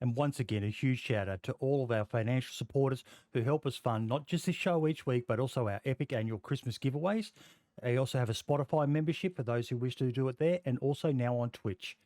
And once again, a huge shout out to all of our financial supporters who help us fund not just this show each week, but also our epic annual Christmas giveaways. I also have a Spotify membership for those who wish to do it there, and also now on Twitch.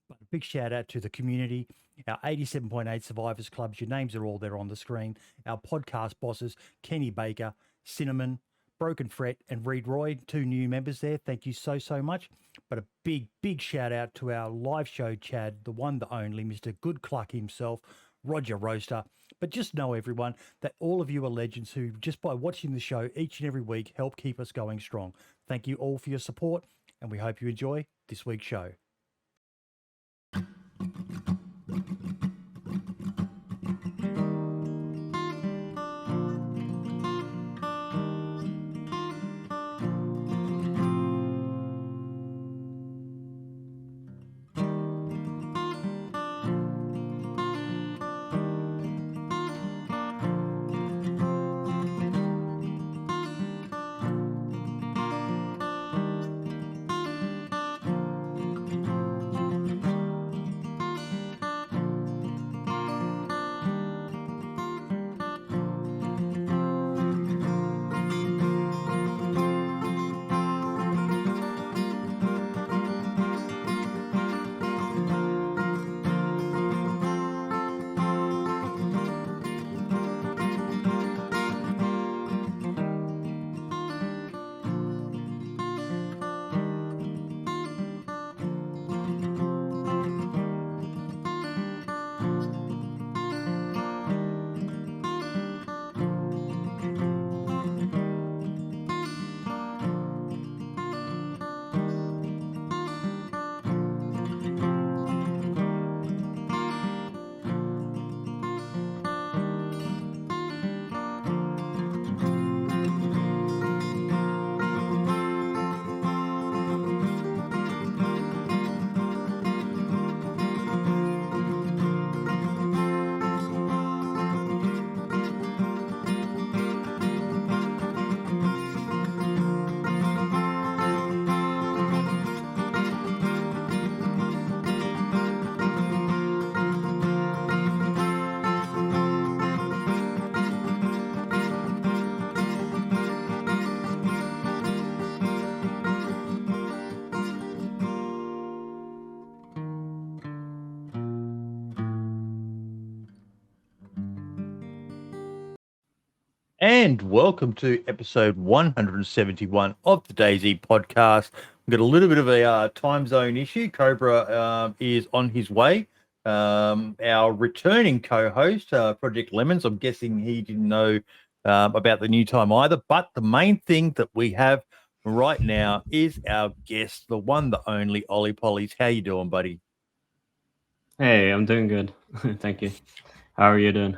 But a big shout out to the community, our 87.8 Survivors Clubs. Your names are all there on the screen. Our podcast bosses, Kenny Baker, Cinnamon, Broken Fret, and Reed Roy, 2 new members there. Thank you so much. But a big shout out to our live show Chad, the one, the only, Mr. Good Cluck himself, Roger Roaster. But just know, everyone, that all of you are legends who, just by watching the show each and every week, help keep us going strong. Thank you all for your support, and we hope you enjoy this week's show. And welcome to episode 171 of the DayZ Podcast. We've got a little bit of a time zone issue. Cobra is on his way. Our returning co-host, Project Lemons, I'm guessing he didn't know about the new time either. But the main thing that we have right now is our guest, the one, the only, OlipollyZ. How you doing, buddy? Hey, I'm doing good. Thank you. How are you doing?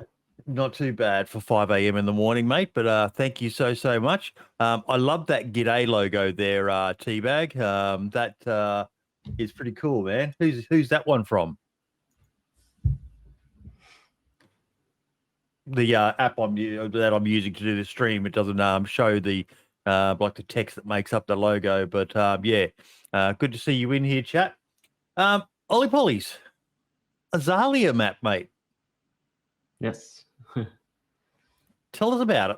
Not too bad for 5 a.m. in the morning, mate, but thank you so much. I love that G'day logo there, Teabag. That is pretty cool, man. Who's that one from? The app that I'm using to do the stream, it doesn't show the like the text that makes up the logo, but yeah, good to see you in here, chat. OlipollyZ Azalea Map, mate. Yes. Tell us about it.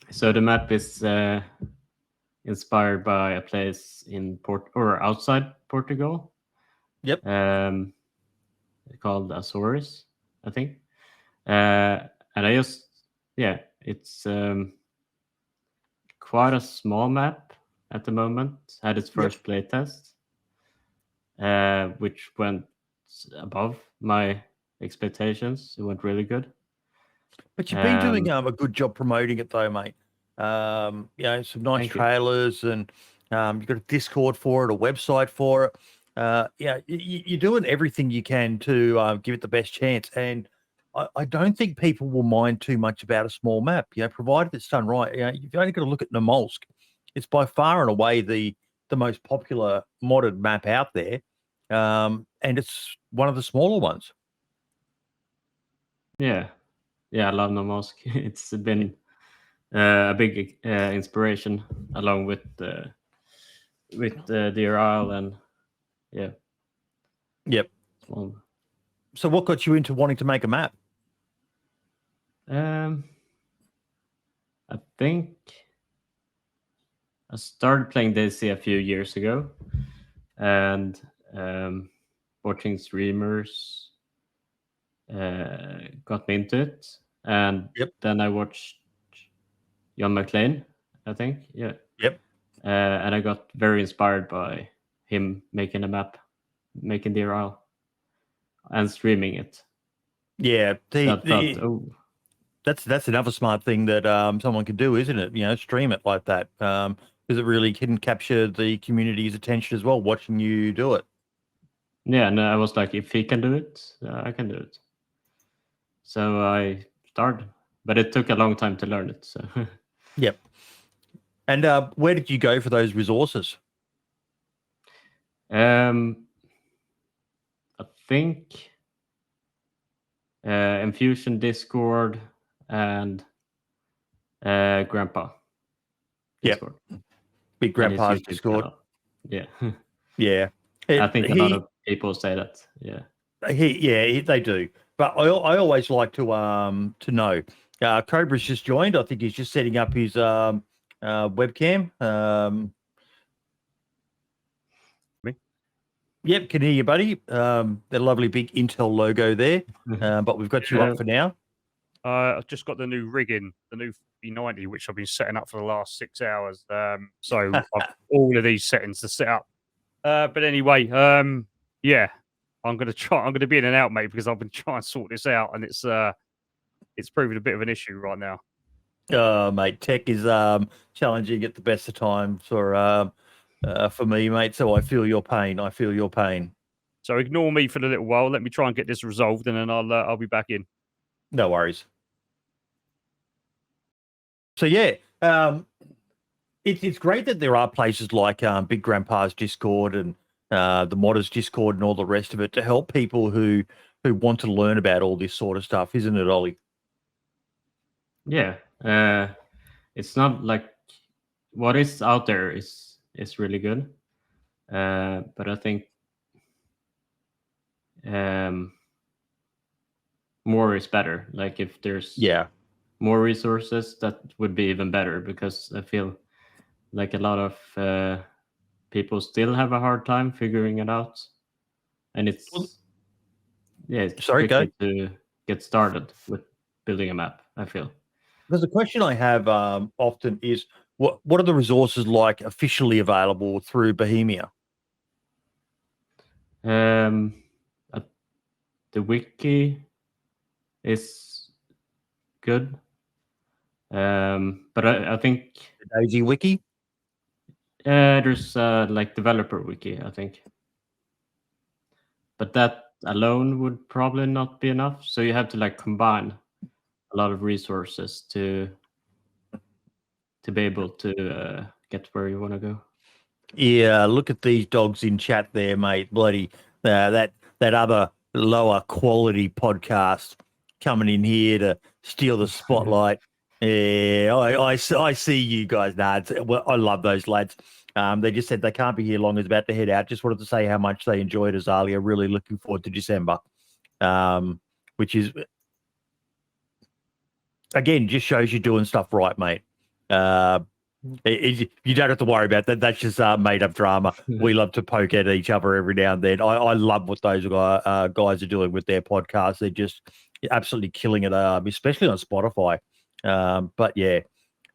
So the map is inspired by a place in outside Portugal. Yep. Called Azores, I think. And it's quite a small map at the moment. Had its first playtest, which went above my expectations. It went really good. But you've been doing a good job promoting it, though, mate. Some nice trailers, and you've got a Discord for it, a website for it. You're doing everything you can to give it the best chance. And I don't think people will mind too much about a small map, provided it's done right. You've only got to look at Namolsk. It's by far and away the most popular modded map out there, and it's one of the smaller ones. Yeah, I love Namolsk. It's been a big inspiration, along with the DRL, and yeah. Yep. Small. So what got you into wanting to make a map? I think I started playing DayZ a few years ago, and watching streamers got me into it. And Yep. then I watched John McClane, I think. Yeah. Yep. And I got very inspired by him making a map, making the URL, and streaming it. Yeah. That's That's another smart thing that someone can do, isn't it? Stream it like that, because it really can capture the community's attention as well, watching you do it. Yeah, and I was like, if he can do it, I can do it. So I started, but it took a long time to learn it. So Yep. And where did you go for those resources? I think Infusion, Discord, and Grandpa. Yep. Discord. Big Grandpa's Discord. Yeah. Yeah. I think a lot of people say that. Yeah. They do. But I always like to know. Cobra's just joined. I think he's just setting up his webcam. Me? Yep, can hear you, buddy. The lovely big Intel logo there. But we've got you up for now. I've just got the new rigging, the new B90, which I've been setting up for the last 6 hours. So I've all of these settings to set up. But anyway, yeah, I'm going to be in and out, mate, because I've been trying to sort this out, and it's proving a bit of an issue right now. Mate, tech is challenging at the best of times for me, mate. So I feel your pain. So ignore me for a little while. Let me try and get this resolved, and then I'll be back in. No worries. So yeah, it's great that there are places like Big Grandpa's Discord and the Modders Discord and all the rest of it to help people who want to learn about all this sort of stuff, isn't it, Ollie? Yeah, it's not like what is out there is really good, but I think more is better. Like if there's more resources, that would be even better, because I feel like a lot of people still have a hard time figuring it out, and it's tricky to get started with building a map, I feel. Because the question I have often is, what are the resources like officially available through Bohemia? The wiki is good, but I think the DayZ wiki. There's like developer wiki, I think, but that alone would probably not be enough. So you have to like combine a lot of resources to be able to get where you want to go. Yeah, look at these dogs in chat there, mate. Bloody that other lower quality podcast coming in here to steal the spotlight. Yeah, I see you guys. Well, I love those lads. They just said they can't be here long. Is about to head out. Just wanted to say how much they enjoyed Azalea. Really looking forward to December, which is again just shows you doing stuff right, mate. You don't have to worry about that. That's just made up drama. We love to poke at each other every now and then. I love what those guys are doing with their podcasts. They're just absolutely killing it, especially on Spotify. But yeah,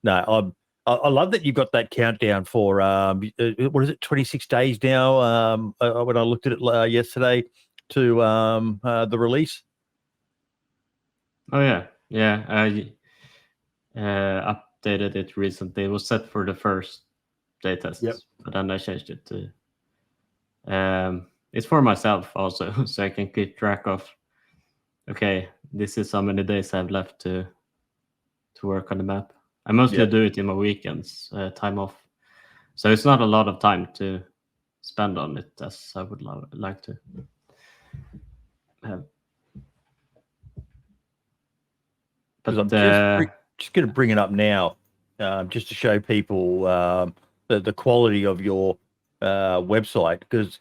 no, I love that you've got that countdown for what is it, 26 days now? When I looked at it yesterday to the release. Oh yeah. I updated it recently. It was set for the first day test, but then I changed it to. It's for myself also, so I can keep track of. Okay, this is how many days I have left to work on the map. I mostly do it in my weekends, time off. So it's not a lot of time to spend on it as I would like to have. But I'm just going to bring it up now, just to show people the quality of your website, because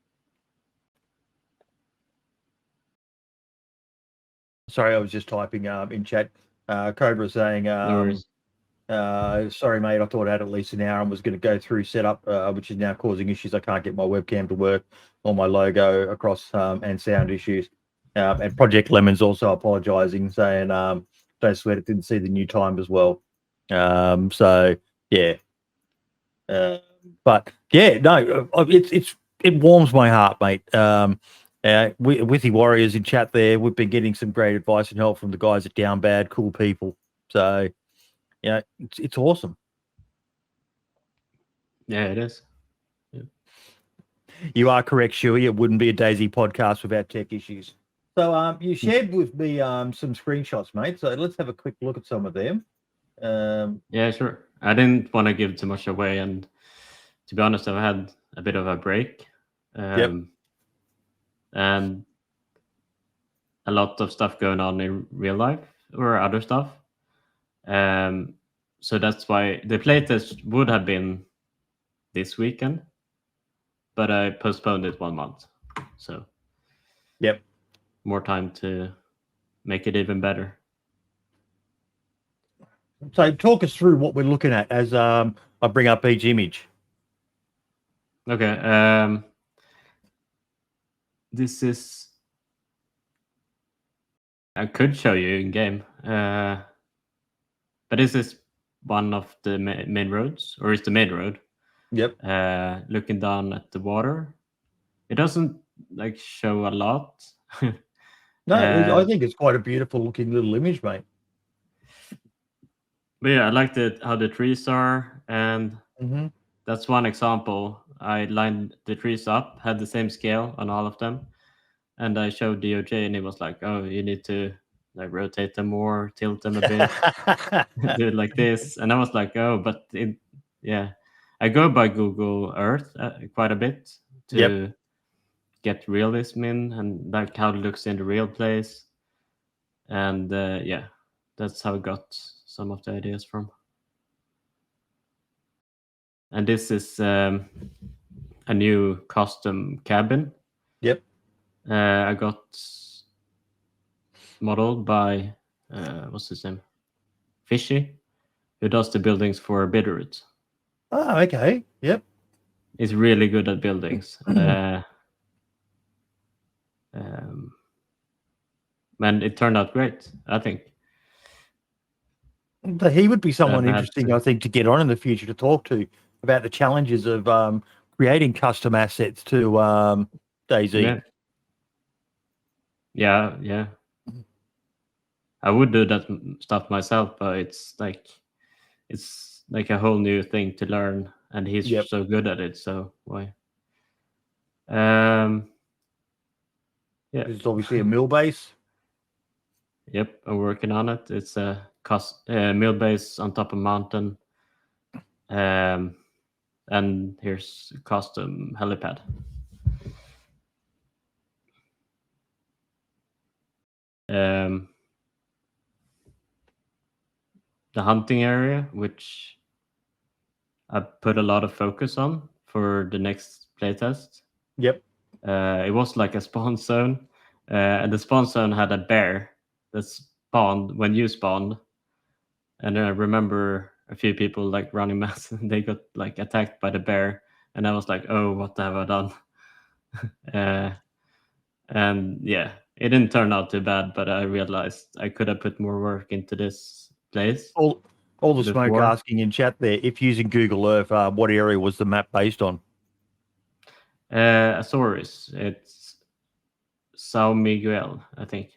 Sorry, I was just typing in chat. Cobra saying, No worries. sorry, mate, I thought I had at least an hour and was going to go through setup, which is now causing issues. I can't get my webcam to work or my logo across and sound issues. And Project Lemon's also apologising, saying, don't sweat it, didn't see the new time as well. So, yeah. But, yeah, no, it warms my heart, mate. Withy Warriors in chat there, we've been getting some great advice and help from the guys at Down Bad, cool people. So, yeah, it's awesome. Yeah, it is. Yeah. You are correct, Shuey. It wouldn't be a DayZ podcast without tech issues. So, you shared with me some screenshots, mate. So let's have a quick look at some of them. Yeah, sure. I didn't want to give too much away, and to be honest, I've had a bit of a break. And a lot of stuff going on in real life or other stuff. So that's why the playtest would have been this weekend, but I postponed it 1 month. So more time to make it even better. So talk us through what we're looking at as I bring up each image. Okay. This is... I could show you in game, but this is one of the main roads, or it's the main road. Looking down at the water. It doesn't like show a lot. No, I think it's quite a beautiful looking little image, mate. But yeah, I like how the trees are, and that's one example. I lined the trees up, had the same scale on all of them, and I showed DOJ, and it was like, "Oh, you need to like rotate them more, tilt them a bit, do it like this." And I was like, "Oh, but I go by Google Earth quite a bit to get realism in and like how it looks in the real place." And that's how I got some of the ideas from. And this is a new custom cabin. I got modeled by what's his name? Fishy, who does the buildings for Bitterroot. Oh, okay. He's really good at buildings. And it turned out great, I think. But he would be someone interesting, I think, to get on in the future to talk to about the challenges of creating custom assets to DayZ. Yeah. I would do that stuff myself, but it's like a whole new thing to learn, and he's so good at it. So why? It's obviously a mill base. Yep, I'm working on it. It's a mill base on top of a mountain. And here's a custom helipad. The hunting area, which I put a lot of focus on for the next playtest. It was like a spawn zone, and the spawn zone had a bear that spawned when you spawned. And I remember a few people like running mass, and they got like attacked by the bear, and I was like, "Oh, what have I done?" And yeah, it didn't turn out too bad, but I realized I could have put more work into this place. All the smoke asking in chat there, if using Google Earth, what area was the map based on? Azores. It's Sao Miguel, I think.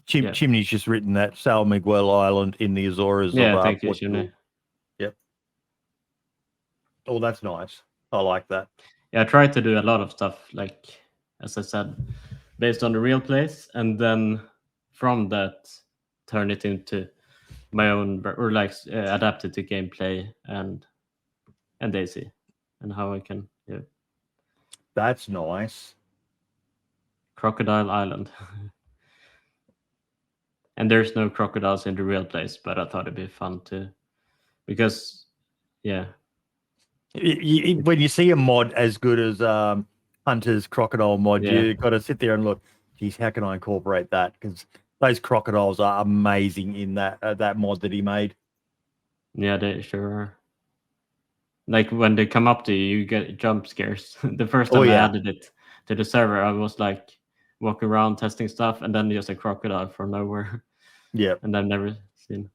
Chimney's just written that Sao Miguel Island in the Azores. Thank you, Chimney. Oh, that's nice. I like that. Yeah, I tried to do a lot of stuff, like, as I said, based on the real place, and then from that, turn it into my own, or like adapt it to gameplay and DayZ, and how I can do it. That's nice. Crocodile Island. And there's no crocodiles in the real place, but I thought it'd be fun to, because when you see a mod as good as Hunter's crocodile mod, you got to sit there and look. geez, how can I incorporate that? Because those crocodiles are amazing in that mod that he made. Yeah, they sure are. Like when they come up to you, you get jump scares. The first time I added it to the server, I was like walking around testing stuff, and then just a crocodile from nowhere. Yeah. And I've never seen.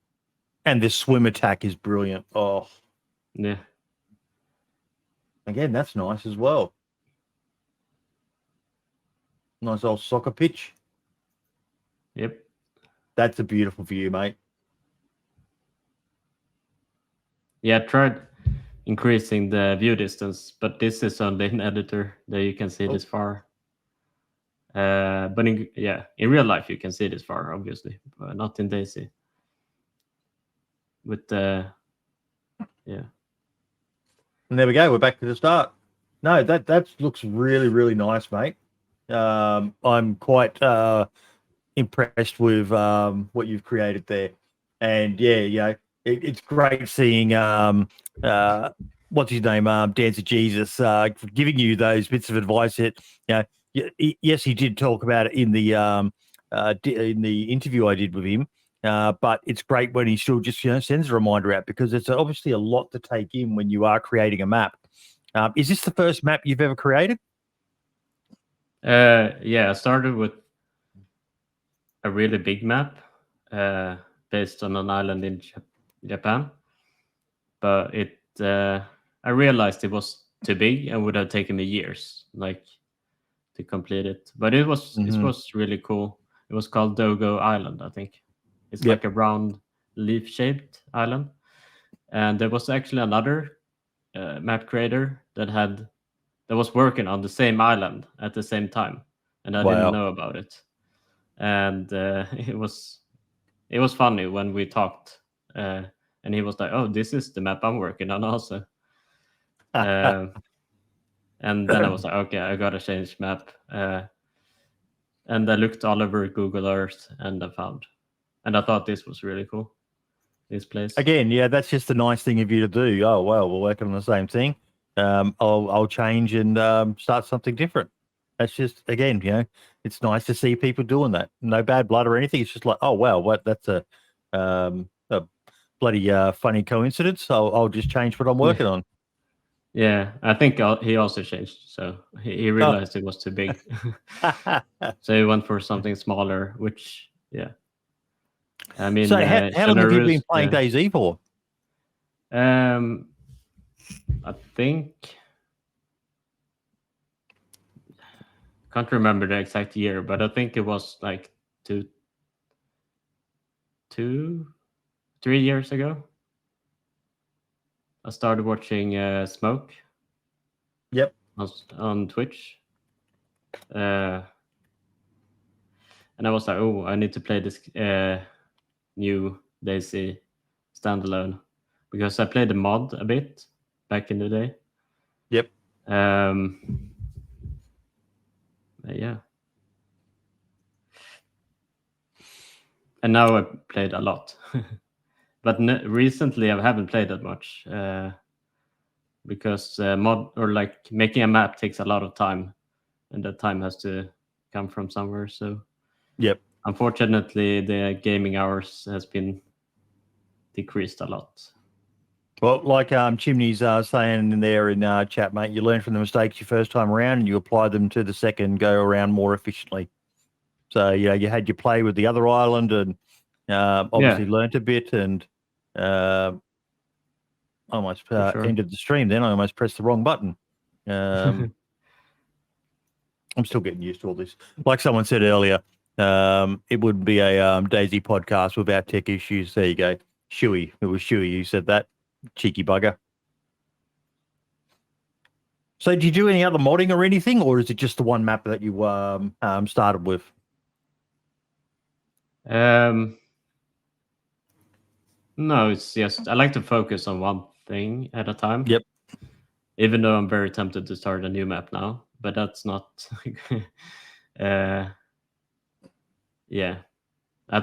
And this swim attack is brilliant. Oh. Yeah. Again, that's nice as well. Nice old soccer pitch. Yep. That's a beautiful view, mate. Yeah, I tried increasing the view distance, but this is only an editor that you can see this far. But in real life you can see this far, obviously, but not in DayZ. With the And there we go. We're back to the start. No, that looks really, really nice, mate. I'm quite impressed with what you've created there. And it's great seeing what's his name, DanceOfJesus, giving you those bits of advice. That yes, he did talk about it in the interview I did with him. But it's great when he still just sends a reminder out, because it's obviously a lot to take in when you are creating a map. Is this the first map you've ever created? I started with a really big map based on an island in Japan, but I realized it was too big and would have taken me years to complete it. But it was really cool. It was called Dogo Island, I think. It's like a round leaf-shaped island. And there was actually another map creator that was working on the same island at the same time, and I didn't know about it. And it was funny when we talked, and he was like, "Oh, this is the map I'm working on also." And then I was like, "Okay, I gotta change map." And I looked all over Google Earth, and I found. And I thought this was really cool, this place. Again, that's just a nice thing of you to do. Oh, well, we're working on the same thing. I'll change and start something different. That's just, again, it's nice to see people doing that. No bad blood or anything. It's just like, oh, wow, that's a bloody funny coincidence. I'll just change what I'm working on. Yeah, I think he also changed. So he realized it was too big. So he went for something smaller, which, I mean, so how long have you been playing DayZ for? I think, can't remember the exact year, but I think it was like 3 years ago. I started watching Smoke. Yep. On Twitch. And I was like, oh, I need to play this new DayZ standalone, because I played the mod a bit back in the day. Yep. Yeah. And now I played a lot. But recently I haven't played that much, because mod or making a map takes a lot of time, and that time has to come from somewhere. So unfortunately the gaming hours has been decreased a lot. Well, like Chimney's saying in there in chat, mate, you learn from the mistakes your first time around and you apply them to the second go around more efficiently. So you had your play with the other island and obviously learnt a bit, and I almost ended the stream then. I almost pressed the wrong button. I'm still getting used to all this. Like someone said earlier, it wouldn't be a DayZ podcast without tech issues. There you go. Shuey. It was Shuey who said that. Cheeky bugger. So do you do any other modding or anything, or is it just the one map that you started with? No, it's just I like to focus on one thing at a time. Yep. Even though I'm very tempted to start a new map now, but that's not. I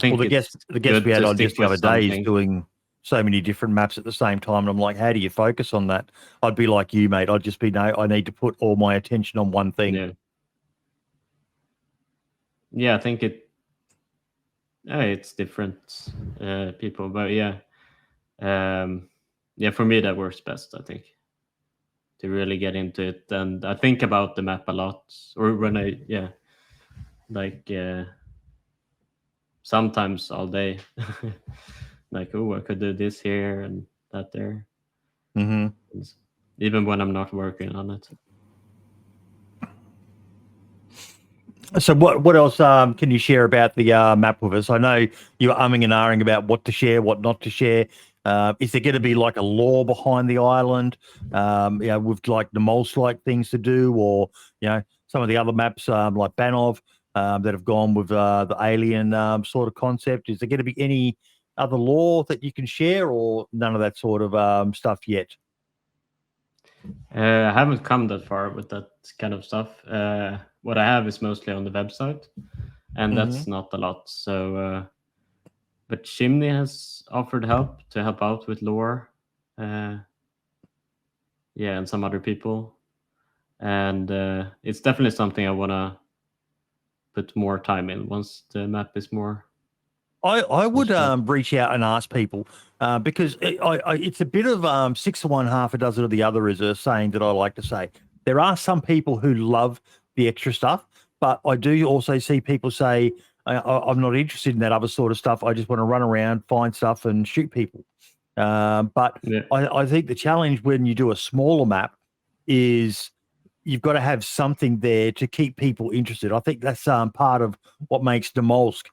think the guest we had on just the other day is doing so many different maps at the same time, and I'm like, how do you focus on that? I'd be like you, mate. I'd just be I need to put all my attention on one thing. yeah, I think it's different people, but yeah, for me that works best. I think to really get into it, and I think about the map a lot, or when sometimes all day, like I could do this here and that there, even when I'm not working on it. So what else can you share about the map with us? I know you were umming and ahhing about what to share, what not to share. Is there going to be like a lore behind the island, with like the moles-like things to do, or some of the other maps like Banov that have gone with the alien sort of concept? Is there going to be any other lore that you can share, or none of that sort of stuff yet? I haven't come that far with that kind of stuff. What I have is mostly on the website, and that's not a lot. So, but Chimney has offered help to help out with lore, and some other people, and it's definitely something I want to put more time in once the map is more. I would reach out and ask people because it's a bit of 6 of one, half a dozen of the other, is a saying that I like to say. There are some people who love the extra stuff, but I do also see people say, I'm not interested in that other sort of stuff. I just want to run around, find stuff and shoot people. But I think the challenge when you do a smaller map is you've got to have something there to keep people interested. I think that's part of what makes Demolsk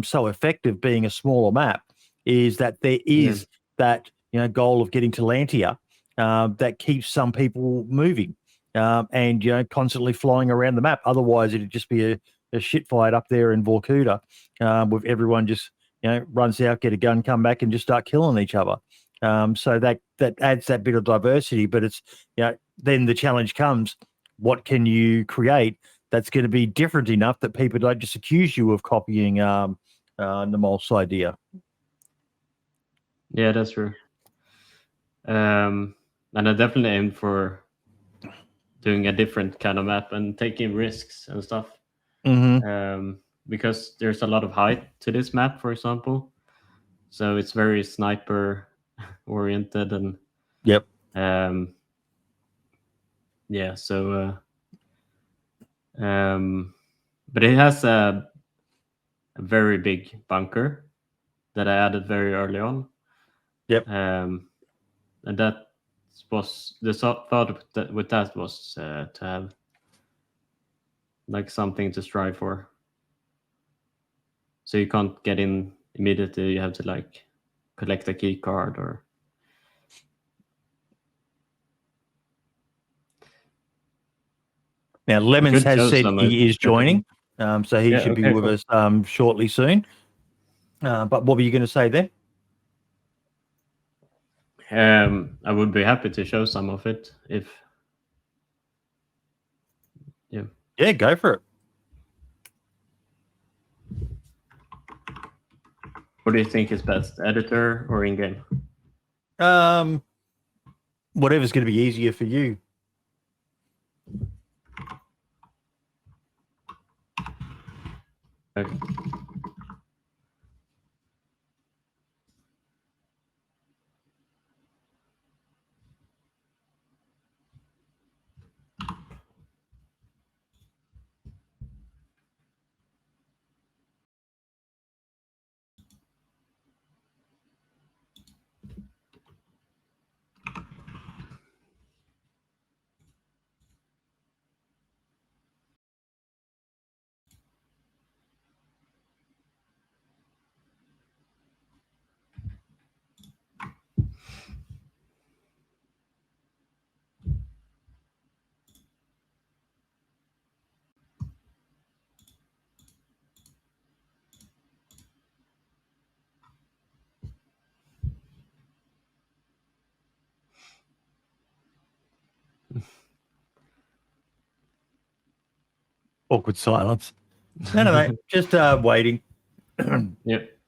so effective, being a smaller map, is that there is that goal of getting to Lantia that keeps some people moving and constantly flying around the map. Otherwise, it'd just be a shit fight up there in Vorkuta with everyone just runs out, get a gun, come back, and just start killing each other. So that adds that bit of diversity. But it's then the challenge comes: what can you create that's going to be different enough that people don't just accuse you of copying Namol's idea? Yeah, that's true. And I definitely aim for doing a different kind of map and taking risks and stuff. Because there's a lot of height to this map, for example. So it's very sniper oriented and but it has a very big bunker that I added very early on. And that was the thought with that was to have like something to strive for. So you can't get in immediately. You have to like collect a key card or. Now, Lemons has said he is joining, so he should be with us shortly soon. But what were you going to say there? I would be happy to show some of it if. Yeah, go for it. What do you think is best, editor or in-game? Whatever's going to be easier for you. Okay. Awkward silence. No, mate. Just waiting. Yep.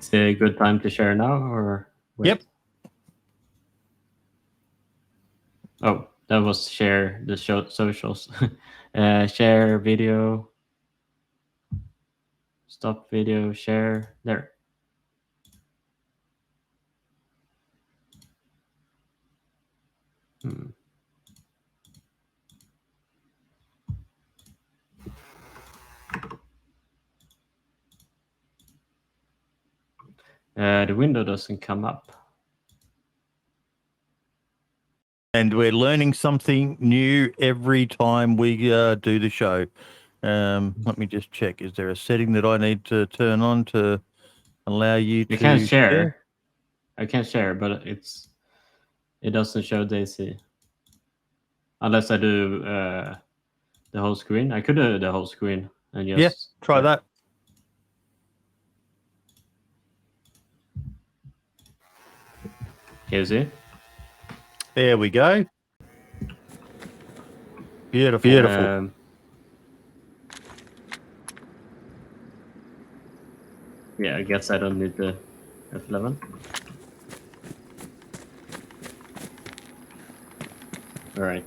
It's a good time to share now, or wait? Yep. Oh, that was share the socials. Share video. Stop video. Share there. The window doesn't come up. And we're learning something new every time we do the show. Let me just check. Is there a setting that I need to turn on to allow you to You can share. I can share, but it doesn't show DayZ. Unless I do the whole screen. I could do the whole screen and just try that. Can you see? There we go. Beautiful. Yeah, I guess I don't need the F11. All right.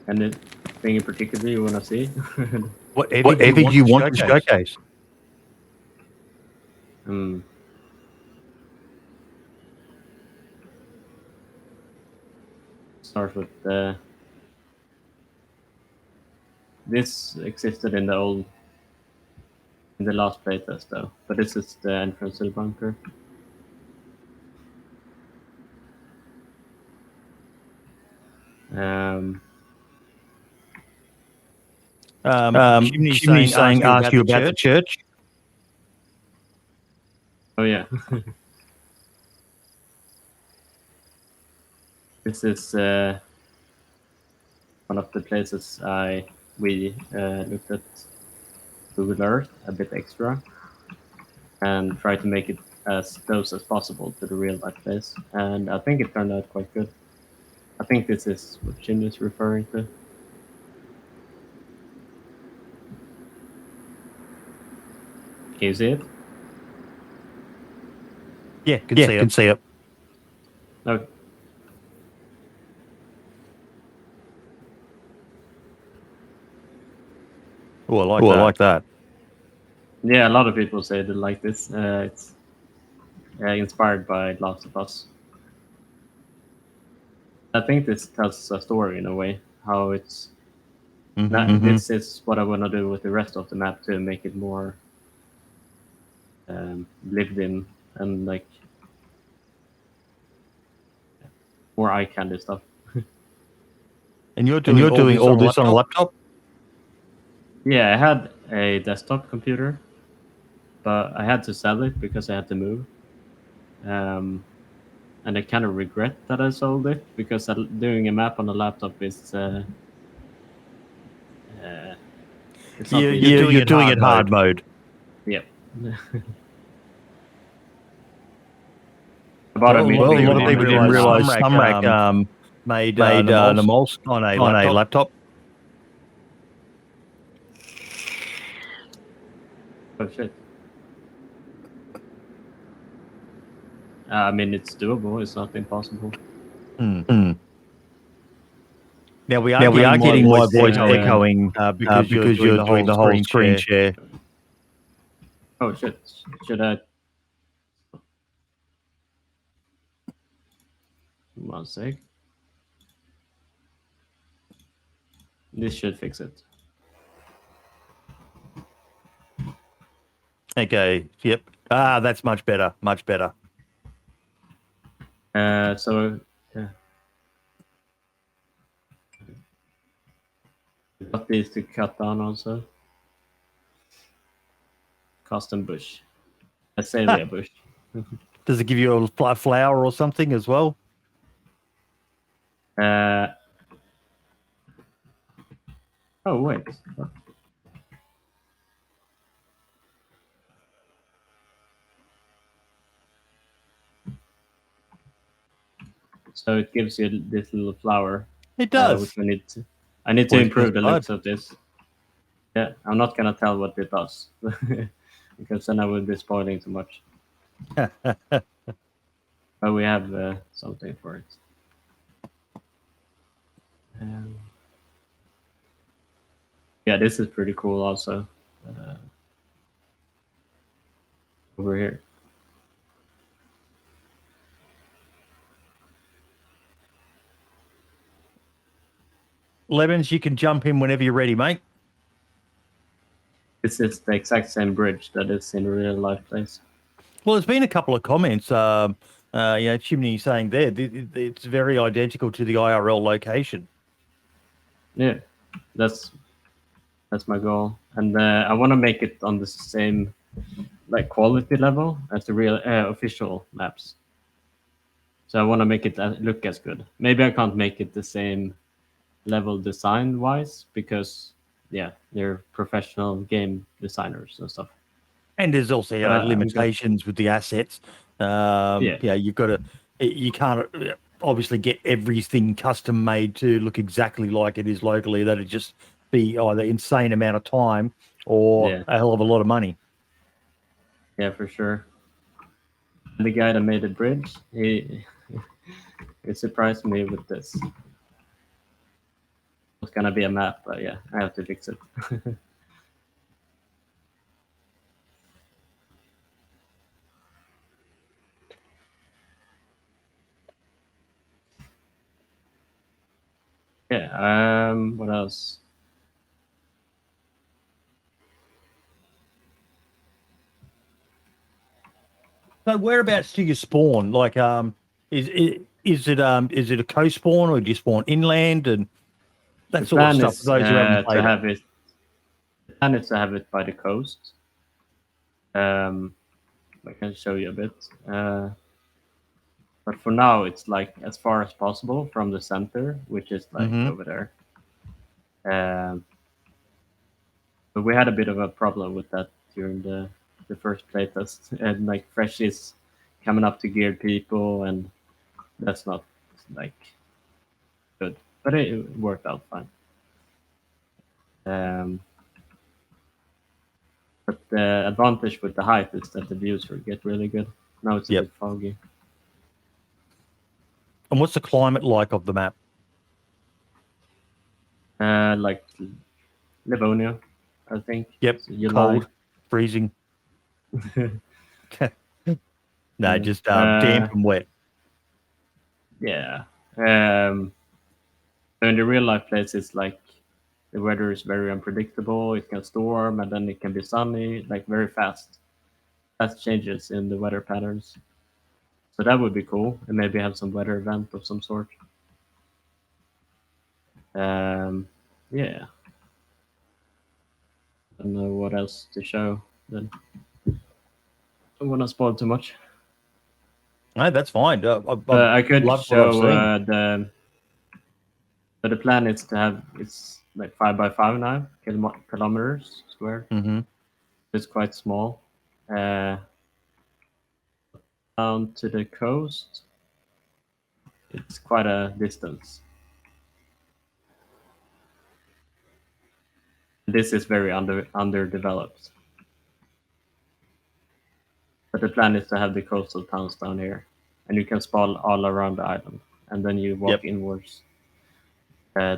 Anything in particular you want to see? Whatever you want to showcase. Start with this existed in the last playtest though, but this is the entrance to the bunker. Chimney saying ask you about the church. Oh yeah. This is one of the places we looked at Google Earth a bit extra and tried to make it as close as possible to the real life place, and I think it turned out quite good. I think this is what Jim is referring to. Can you see it? Yeah, can see it. Okay. Oh, I like that. Yeah, a lot of people say they like this. It's inspired by Last of Us. I think this tells a story in a way, how it's... This is what I want to do with the rest of the map to make it more lived in and like more eye candy stuff. And you're doing all this on a laptop? Yeah, I had a desktop computer, but I had to sell it because I had to move. And I kind of regret that I sold it because doing a map on a laptop is... you're doing it hard mode. Yep. A lot of people didn't realize Sunrack made the moles on a laptop. Oh shit. I mean, it's doable. It's not impossible. Now we are getting my voice echoing because you're doing the whole screen share. Oh shit! Should I? 1 sec. This should fix it. Okay. Yep. That's much better. Much better. So yeah. Got these to cut down also. Custom bush. Azalea bush. Does it give you a flower or something as well? Oh wait. So it gives you this little flower. It does. Which I need to improve the looks of this. Yeah, I'm not gonna tell what it does, because then I would be spoiling too much. But we have something for it. Yeah, this is pretty cool also. Over here. Lemons, you can jump in whenever you're ready, mate. This is the exact same bridge that is in real life place. Well, there's been a couple of comments. Chimney saying there it's very identical to the IRL location. Yeah, that's my goal, and I want to make it on the same like quality level as the real official maps. So I want to make it look as good. Maybe I can't make it the same level design wise because they're professional game designers and stuff. And there's also limitations with the assets. You've got to. You can't obviously get everything custom made to look exactly like it is locally. That'd just be either insane amount of time or a hell of a lot of money. Yeah, for sure. The guy that made the bridge, he surprised me with this. It was gonna be a map, but yeah, I have to fix it. What else? So whereabouts do you spawn? Like, is it a coast spawn or do you spawn inland and that sort of stuff? For those who haven't played it. The plan is to have it by the coast. I can show you a bit. But for now, it's like as far as possible from the center, which is like over there. But we had a bit of a problem with that during the first playtest, and like freshies coming up to geared people, and that's not like good. But it worked out fine. But the advantage with the height is that the views will get really good. Now it's a bit foggy. And what's the climate like of the map? Like Livonia, I think. Yep. Cold, freezing. No, just damp and wet. Yeah. In the real life place, it's like the weather is very unpredictable. It can storm and then it can be sunny, like very fast. Fast changes in the weather patterns. So that would be cool, and maybe have some weather event of some sort. Yeah. I don't know what else to show. Then I don't want to spoil too much. No, that's fine. I could show the plan is to have it's like 5 by 5 now kilometers square. It's quite small. Down to the coast, it's quite a distance. This is very underdeveloped. But the plan is to have the coastal towns down here, and you can spawn all around the island, and then you walk inwards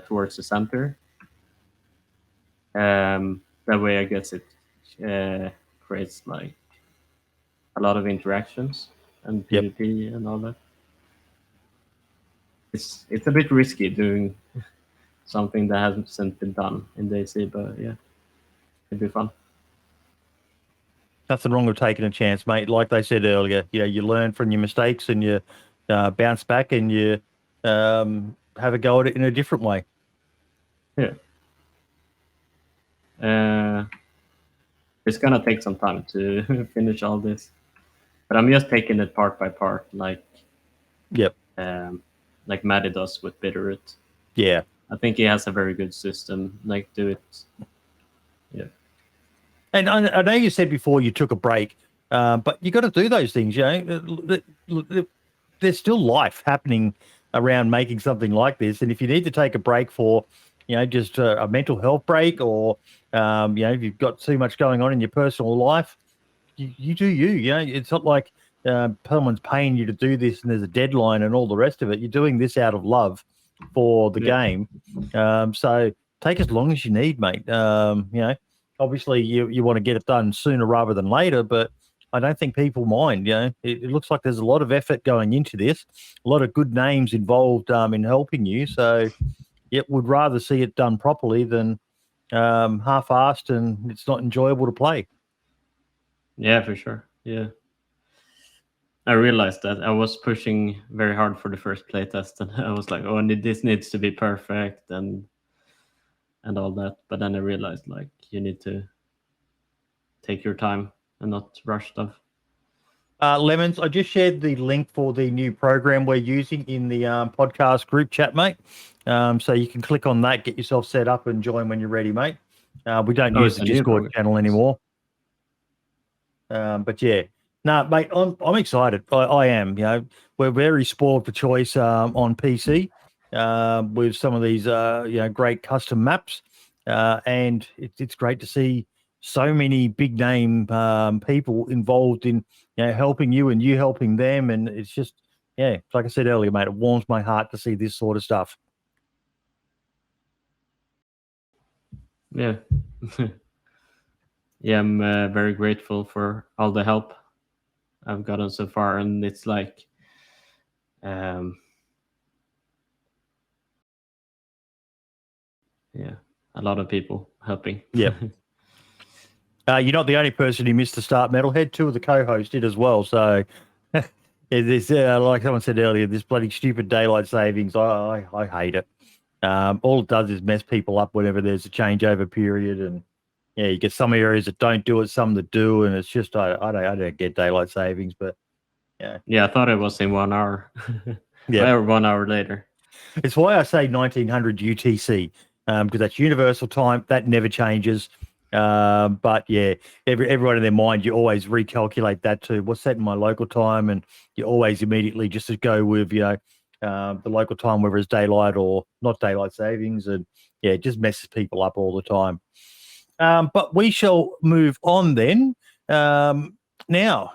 towards the center. That way, I guess it creates like a lot of interactions and PvP and all that. It's a bit risky doing something that hasn't been done in DayZ, but yeah, it'd be fun. Nothing wrong with taking a chance, mate. Like they said earlier, you learn from your mistakes and you bounce back and you have a go at it in a different way. Yeah. It's gonna take some time to finish all this, but I'm just taking it part by part, like Maddie does with Bitterroot. Yeah, I think he has a very good system. Like, do it. Yeah. And I know you said before you took a break, but you got to do those things. There's still life happening around making something like this, and if you need to take a break for, just a mental health break, or if you've got too much going on in your personal life, you do you. You know, it's not like someone's paying you to do this and there's a deadline and all the rest of it. You're doing this out of love for the game. So take as long as you need, mate. You know, obviously you want to get it done sooner rather than later, but I don't think people mind. You know, it looks like there's a lot of effort going into this, a lot of good names involved in helping you. So, would rather see it done properly than half-assed and it's not enjoyable to play. Yeah, for sure. Yeah. I realized that I was pushing very hard for the first playtest, and I was like, "Oh, this needs to be perfect," and all that. But then I realized, like, you need to take your time and not rush stuff. Lemons, I just shared the link for the new program we're using in the podcast group chat, mate. So you can click on that, get yourself set up, and join when you're ready, mate. We don't use the Discord channel anymore. But yeah. No, mate, I'm excited. I am. You know, we're very spoiled for choice on PC with some of these great custom maps, and it's great to see so many big name people involved in helping you and you helping them, and it's just like I said earlier, mate, it warms my heart to see this sort of stuff. Yeah. Yeah, I'm very grateful for all the help I've gotten so far, and it's like a lot of people helping. Yeah. You're not the only person who missed the start, Metalhead. Two of the co-hosts did as well. So this, like someone said earlier, this bloody stupid daylight savings, I hate it. All it does is mess people up whenever there's a changeover period, and you get some areas that don't do it, some that do, and it's just I don't get daylight savings, but I thought it was in 1 hour. Or 1 hour later. It's why I say 1900 UTC because that's universal time, that never changes. But everyone in their mind, you always recalculate that to what's that in my local time, and you always immediately just to go with the local time, whether it's daylight or not daylight savings, and it just messes people up all the time. But we shall move on then. Now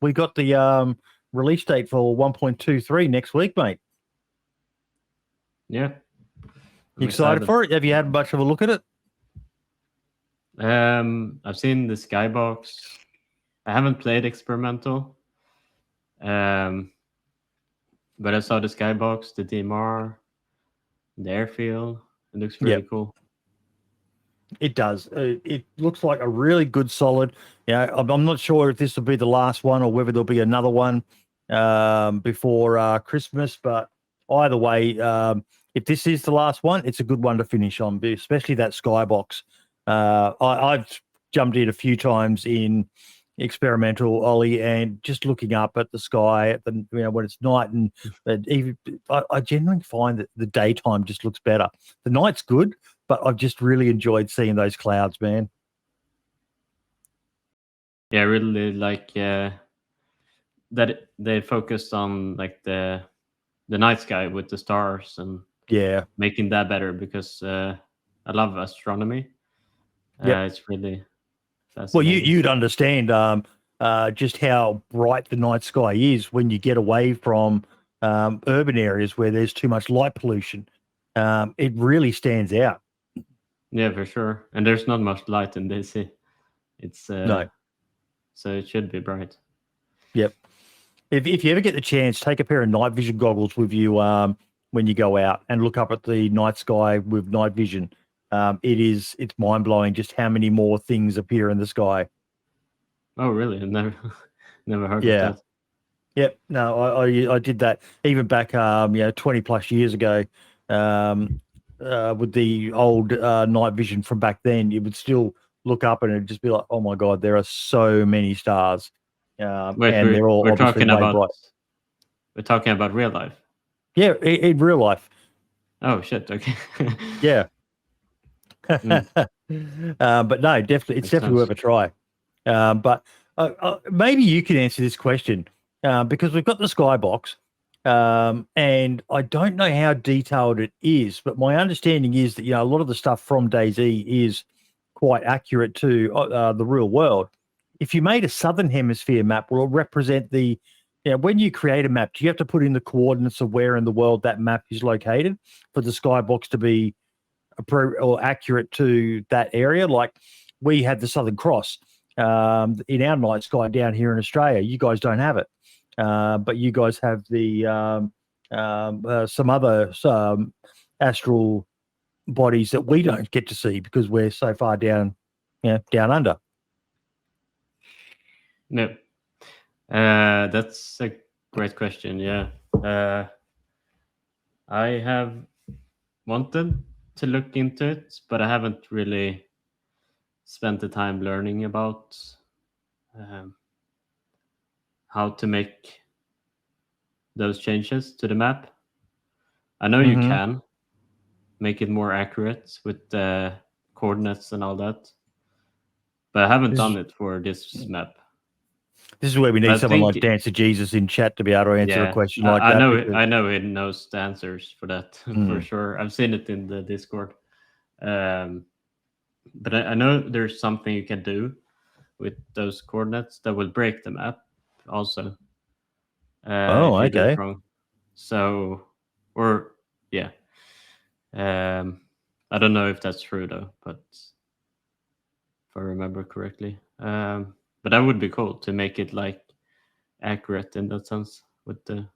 we got the release date for 1.23 next week, mate. Yeah. You excited for it? Have you had much of a look at it? I've seen the skybox. I haven't played experimental. But I saw the skybox, the DMR, the airfield. It looks really cool. It does. It looks like a really good, solid. I'm not sure if this will be the last one or whether there'll be another one before Christmas. But either way, if this is the last one, it's a good one to finish on, especially that skybox. I've jumped in a few times in experimental, Ollie, and just looking up at the sky at the when it's night, and even I generally find that the daytime just looks better. The night's good, but I've just really enjoyed seeing those clouds, man. Yeah, I really like that they focused on like the night sky with the stars and making that better, because I love astronomy. It's really fascinating. Well, you'd understand just how bright the night sky is when you get away from urban areas where there's too much light pollution. It really stands out. Yeah, for sure. And there's not much light in DayZ. It's no, so it should be bright. Yep. If you ever get the chance, take a pair of night vision goggles with you when you go out and look up at the night sky with night vision. It's mind blowing just how many more things appear in the sky. Oh, really? I never heard of that. Yep. No, I did that even back 20 plus years ago. With the old night vision from back then, you would still look up and it'd just be like, oh my god, there are so many stars. And they're all obviously way bright. We're talking about real life. Yeah, in real life. Oh shit! Okay. Yeah. But no, definitely, it's definitely worth a try. But maybe you can answer this question because we've got the skybox, and I don't know how detailed it is, but my understanding is that a lot of the stuff from DayZ is quite accurate to the real world. if you made a southern hemisphere map, will it represent the, when you create a map, do you have to put in the coordinates of where in the world that map is located for the skybox to be or accurate to that area? Like we had the Southern Cross in our night sky down here in Australia. You guys don't have it, but you guys have the some other astral bodies that we don't get to see because we're so far down, down under. No, that's a great question. Yeah, I have wanted to look into it, but I haven't really spent the time learning about how to make those changes to the map. I know you can make it more accurate with the coordinates and all that, but I haven't done it for this map. This is where we need someone like DanceOfJesus in chat to be able to answer a question like that. I know it knows the answers for that for sure. I've seen it in the Discord. But I know there's something you can do with those coordinates that will break the map also. Okay. So, or yeah. I don't know if that's true though, but if I remember correctly. But that would be cool to make it like accurate in that sense with the.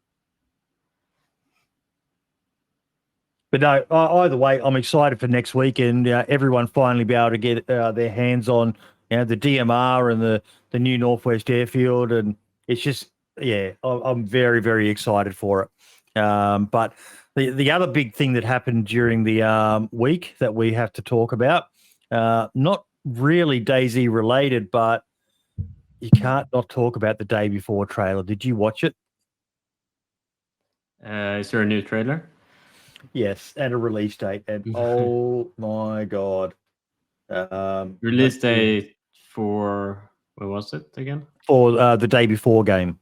But no, either way, I'm excited for next week, and everyone finally be able to get their hands on the DMR and the new Northwest Airfield, and it's just I'm very, very excited for it. But the other big thing that happened during the week that we have to talk about, not really DayZ related, but you can't not talk about the Day Before trailer. Did you watch it? Is there a new trailer? Yes, and a release date. And oh my God. Release date for, what was it again? For the Day Before game.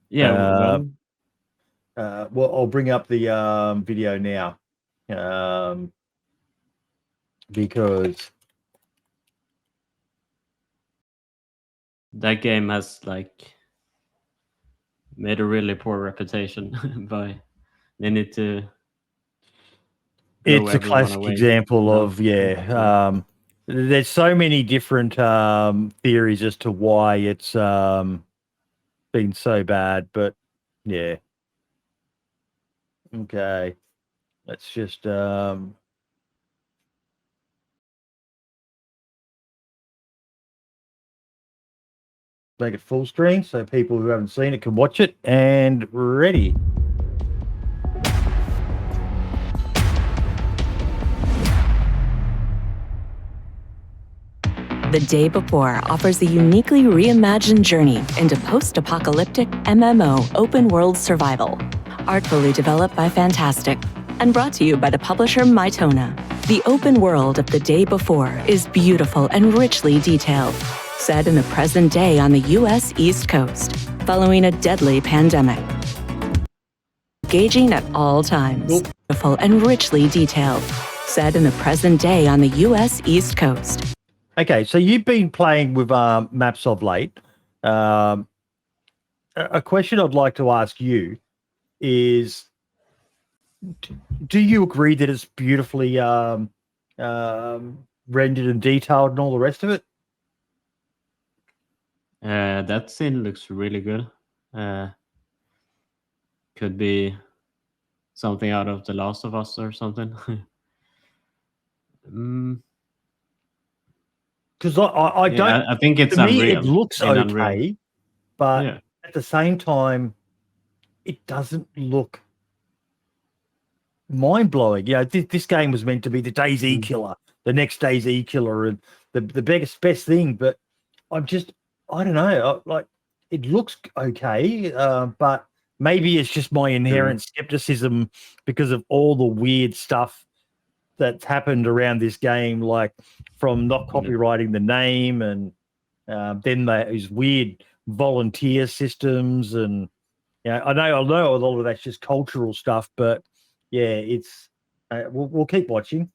Yeah. Well, I'll bring up the video now because that game has like made a really poor reputation by they need to. It's a classic example of there's so many different theories as to why it's been so bad, but yeah. Okay, let's just make it full screen so people who haven't seen it can watch it. And ready. The Day Before offers a uniquely reimagined journey into post-apocalyptic MMO open-world survival. Artfully developed by Fantastic and brought to you by the publisher Mytona. The open world of The Day Before is beautiful and richly detailed, set in the present day on the U.S. East Coast, following a deadly pandemic. Engaging at all times, beautiful and richly detailed, set in the present day on the U.S. East Coast. Okay, so you've been playing with maps of late. A question I'd like to ask you is, do you agree that it's beautifully rendered and detailed and all the rest of it? That scene looks really good. Could be something out of The Last of Us or something. Because I don't. I think it's to Unreal. me, it looks okay, Unreal. but at the same time, it doesn't look mind-blowing. This game was meant to be the DayZ killer, the next DayZ killer, and the best thing. But I don't know. It looks okay, but maybe it's just my inherent skepticism because of all the weird stuff that's happened around this game, like from not copyrighting the name, and then these weird volunteer systems, and I know a lot of that's just cultural stuff, but it's we'll keep watching.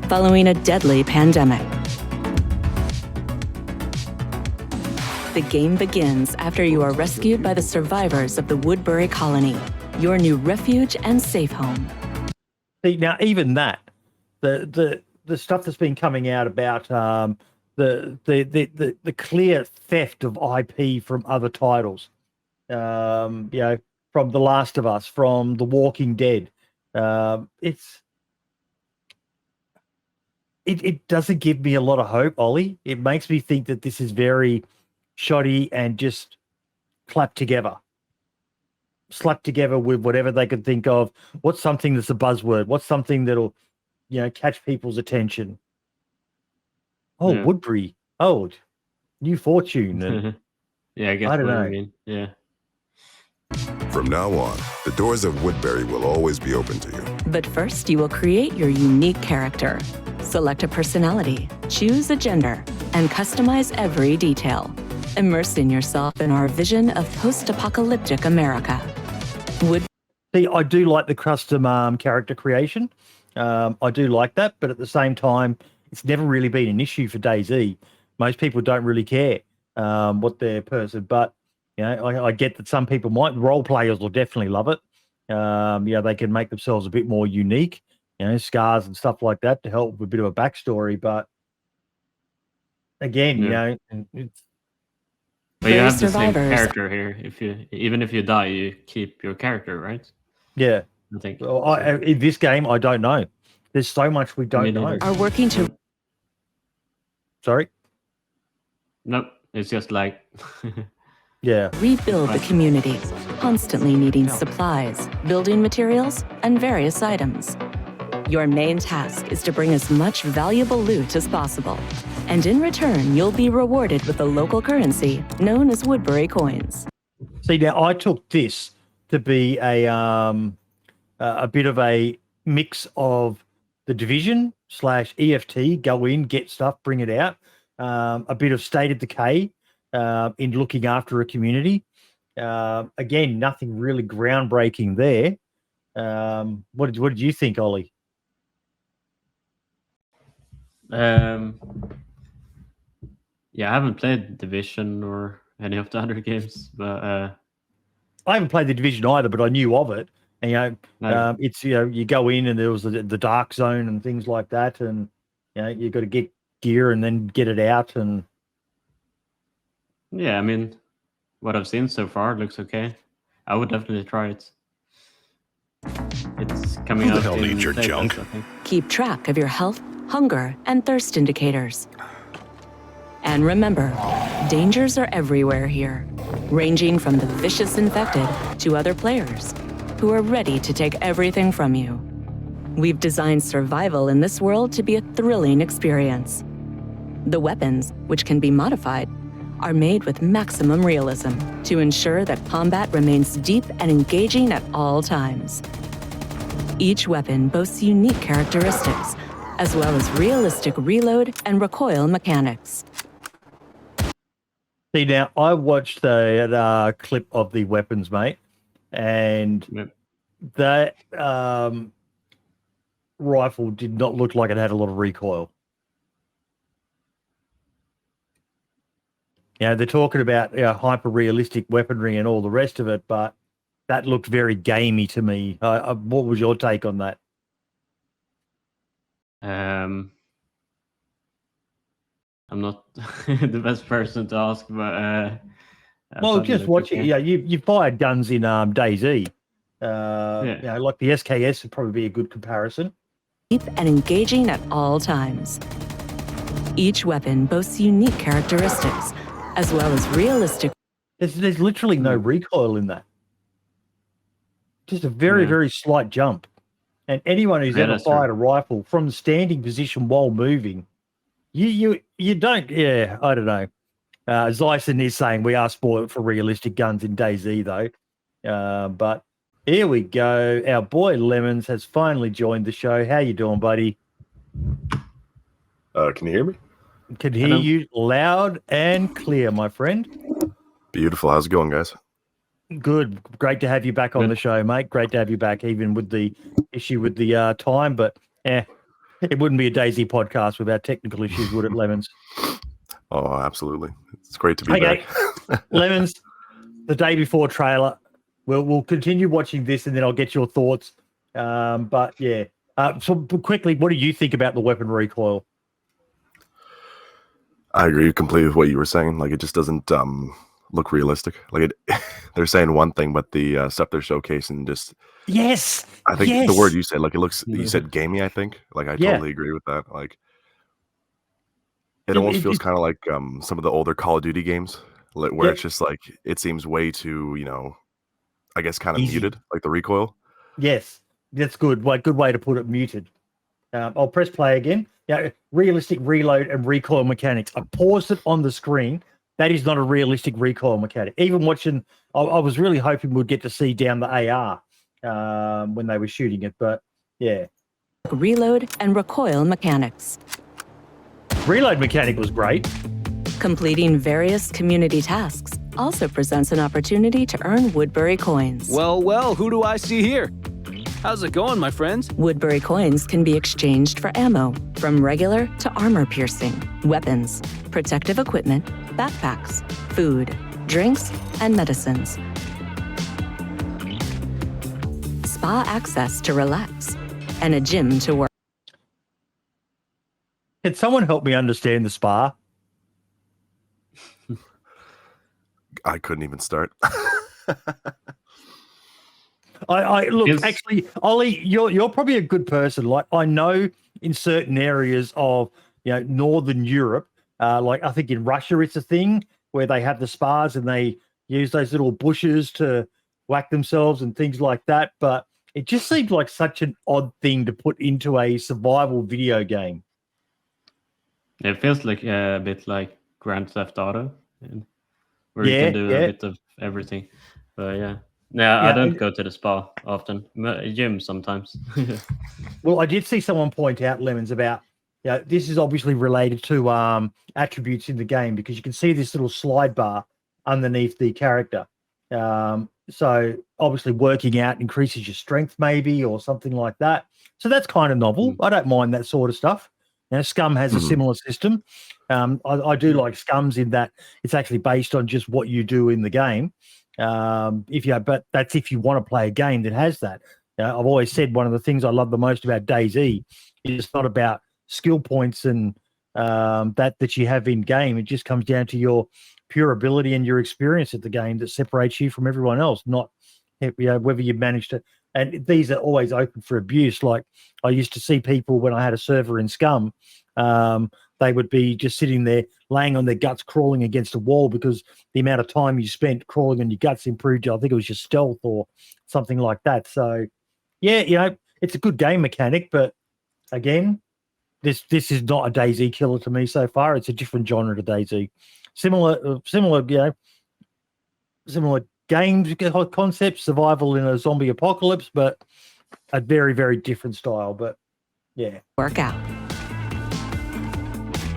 Following a deadly pandemic. The game begins after you are rescued by the survivors of the Woodbury colony, your new refuge and safe home. See, now even that, the stuff that's been coming out about the clear theft of IP from other titles, from The Last of Us, from The Walking Dead, it doesn't give me a lot of hope, Ollie. It makes me think that this is very shoddy and just slapped together with whatever they could think of. What's something that's a buzzword? What's something that'll, catch people's attention? Oh, yeah. Woodbury. Oh, New Fortune. And, yeah, I guess I don't know. I mean. Yeah. From now on, the doors of Woodbury will always be open to you. But first, you will create your unique character. Select a personality, choose a gender, and customize every detail. Immersing yourself in our vision of post-apocalyptic America. See, I do like the custom character creation. I do like that, but at the same time, it's never really been an issue for DayZ. Most people don't really care what their person, but I get that some people might. Role players will definitely love it. They can make themselves a bit more unique, scars and stuff like that to help with a bit of a backstory. But again, it's. But you have the same character here. Even if you die, you keep your character, right? Yeah, I think. Well, in this game, I don't know. There's so much we don't know. Are working to. Sorry. Nope. It's just like. Yeah. Rebuild the community, constantly needing supplies, building materials, and various items. Your main task is to bring as much valuable loot as possible. And in return, you'll be rewarded with a local currency known as Woodbury coins. See, now I took this to be a bit of a mix of the Division / EFT, go in, get stuff, bring it out. A bit of State of Decay in looking after a community. Again, nothing really groundbreaking there. What did you think, Ollie? Yeah, I haven't played Division or any of the other games, but I haven't played the Division either, but I knew of it. And it's you go in and there was the dark zone and things like that, and you got to get gear and then get it out. And yeah, I mean, what I've seen so far looks okay. I would definitely try it. It's coming out. Who the hell needs your junk? Keep track of your health, hunger, and thirst indicators. And remember, dangers are everywhere here, ranging from the vicious infected to other players who are ready to take everything from you. We've designed survival in this world to be a thrilling experience. The weapons, which can be modified, are made with maximum realism to ensure that combat remains deep and engaging at all times. Each weapon boasts unique characteristics, as well as realistic reload and recoil mechanics. See, now I watched the clip of the weapons, mate, and that rifle did not look like it had a lot of recoil. They're talking about hyper-realistic weaponry and all the rest of it, but that looked very gamey to me. What was your take on that? I'm not the best person to ask, but well, just watching. Yeah, you fired guns in DayZ. Like the SKS would probably be a good comparison. Deep and engaging at all times. Each weapon boasts unique characteristics, as well as realistic. There's literally no recoil in that. Just a very, very slight jump. And anyone who's ever fired a rifle from the standing position while moving, you don't. Yeah, I don't know. Lasyen is saying we are spoiled for realistic guns in DayZ though. But here we go. Our boy Lemons has finally joined the show. How you doing, buddy? Can you hear me? Can hear you loud and clear, my friend. Beautiful. How's it going, guys? Good. Great to have you back on the show, mate. Great to have you back, even with the issue with the time. But it wouldn't be a DayZ podcast without technical issues, would it, Lemons? Oh, absolutely. It's great to be back. Lemons, the day before trailer. We'll continue watching this, and then I'll get your thoughts. But yeah, so quickly, what do you think about the weapon recoil? I agree completely with what you were saying. Like, it just doesn't look realistic. Like, they're saying one thing, but the stuff they're showcasing just. Yes. I think the word you said, like, it looks. You said gamey. I think. Like, I totally agree with that. Like, it almost feels kind of like some of the older Call of Duty games, where it's just like it seems way too, I guess, kind of muted, like the recoil. Yes, that's good. Good way to put it, muted. I'll press play again. Yeah, realistic reload and recoil mechanics. I paused it on the screen. That is not a realistic recoil mechanic. Even watching, I was really hoping we'd get to see down the AR when they were shooting it, but yeah. Reload and recoil mechanics. Reload mechanic was great. Completing various community tasks also presents an opportunity to earn Woodbury coins. Well, who do I see here? How's it going, my friends? Woodbury coins can be exchanged for ammo, from regular to armor-piercing, weapons, protective equipment, backpacks, food, drinks, and medicines. Spa access to relax, and a gym to work. Can someone help me understand the spa? I couldn't even start. I look, actually, Ollie, you're probably a good person. Like, I know in certain areas of Northern Europe, like I think in Russia it's a thing where they have the spas and they use those little bushes to whack themselves and things like that. But it just seems like such an odd thing to put into a survival video game. It feels like a bit like Grand Theft Auto, where you can do a bit of everything. But yeah, I don't go to the spa often. Gym sometimes. Well, I did see someone point out, Lemons, about this is obviously related to attributes in the game, because you can see this little slide bar underneath the character. So obviously working out increases your strength maybe, or something like that. So that's kind of novel. I don't mind that sort of stuff. Scum has a similar system. I do like Scum's in that it's actually based on just what you do in the game. But that's if you want to play a game that has that. I've always said one of the things I love the most about DayZ is it's not about skill points and that you have in game. It just comes down to your pure ability and your experience at the game that separates you from everyone else, not whether you manage to. And these are always open for abuse. Like, I used to see people when I had a server in Scum, they would be just sitting there laying on their guts, crawling against a wall, because the amount of time you spent crawling on your guts improved, I think it was your stealth or something like that. So, yeah, it's a good game mechanic, but again, this is not a DayZ killer to me so far. It's a different genre to DayZ. Similar, similar game concept, survival in a zombie apocalypse, but a very, very different style. But yeah. Workout.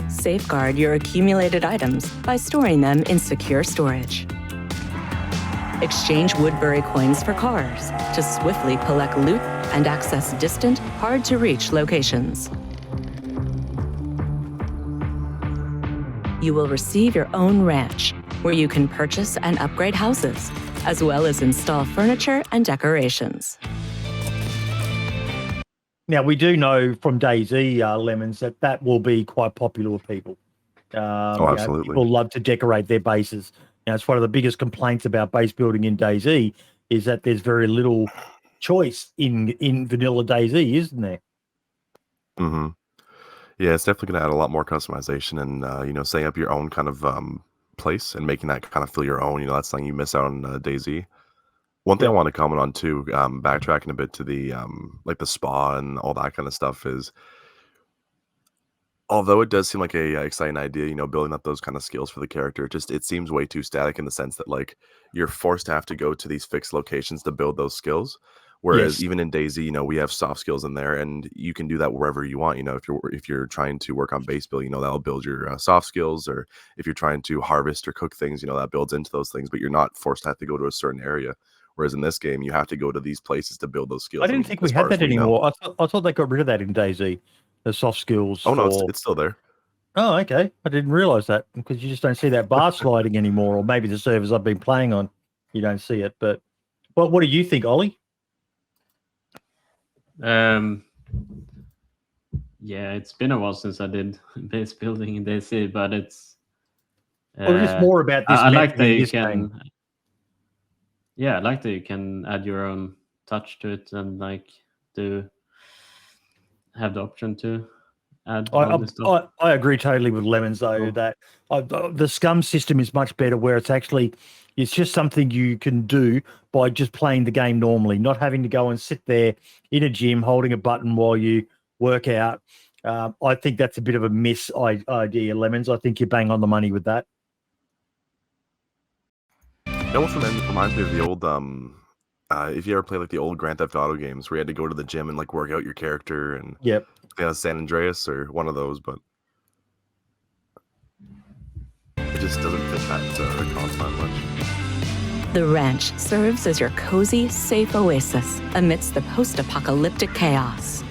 Safeguard your accumulated items by storing them in secure storage. Exchange Woodbury coins for cars to swiftly collect loot and access distant, hard-to-reach locations. You will receive your own ranch, where you can purchase and upgrade houses, as well as install furniture and decorations. Now, we do know from DayZ, Lemons, that will be quite popular with people. Absolutely. People love to decorate their bases. It's one of the biggest complaints about base building in DayZ is that there's very little choice in vanilla DayZ, isn't there? Mm-hmm. Yeah, it's definitely going to add a lot more customization and, setting up your own kind of place and making that kind of feel your own. That's something you miss out on DayZ. One thing I want to comment on too, backtracking a bit to the like the spa and all that kind of stuff, is although it does seem like a exciting idea, building up those kind of skills for the character, it seems way too static in the sense that like you're forced to have to go to these fixed locations to build those skills. Whereas even in DayZ, we have soft skills in there, and you can do that wherever you want. If you're trying to work on base build, that'll build your soft skills. Or if you're trying to harvest or cook things, that builds into those things. But you're not forced to have to go to a certain area. Whereas in this game, you have to go to these places to build those skills. I didn't think we had that anymore. I thought they got rid of that in DayZ, the soft skills. Oh no, it's still there. Oh, okay. I didn't realize that because you just don't see that bar sliding anymore, or maybe the servers I've been playing on, you don't see it. But what do you think, Ollie? Yeah, it's been a while since I did base building in DayZ, but it's. Or just more about this. I like that you this can. game. Yeah, I like that you can add your own touch to it and like have the option to add all this stuff. I agree totally with Lemons though that the scum system is much better, where it's just something you can do by just playing the game normally, not having to go and sit there in a gym holding a button while you work out. I think that's a bit of a miss idea, Lemons. I think you bang on the money with that. It almost reminds me of the old if you ever play like the old Grand Theft Auto games where you had to go to the gym and like work out your character, and Yep. San Andreas or one of those, but it just doesn't fit that content much. The ranch serves as your cozy, safe oasis amidst the post-apocalyptic chaos.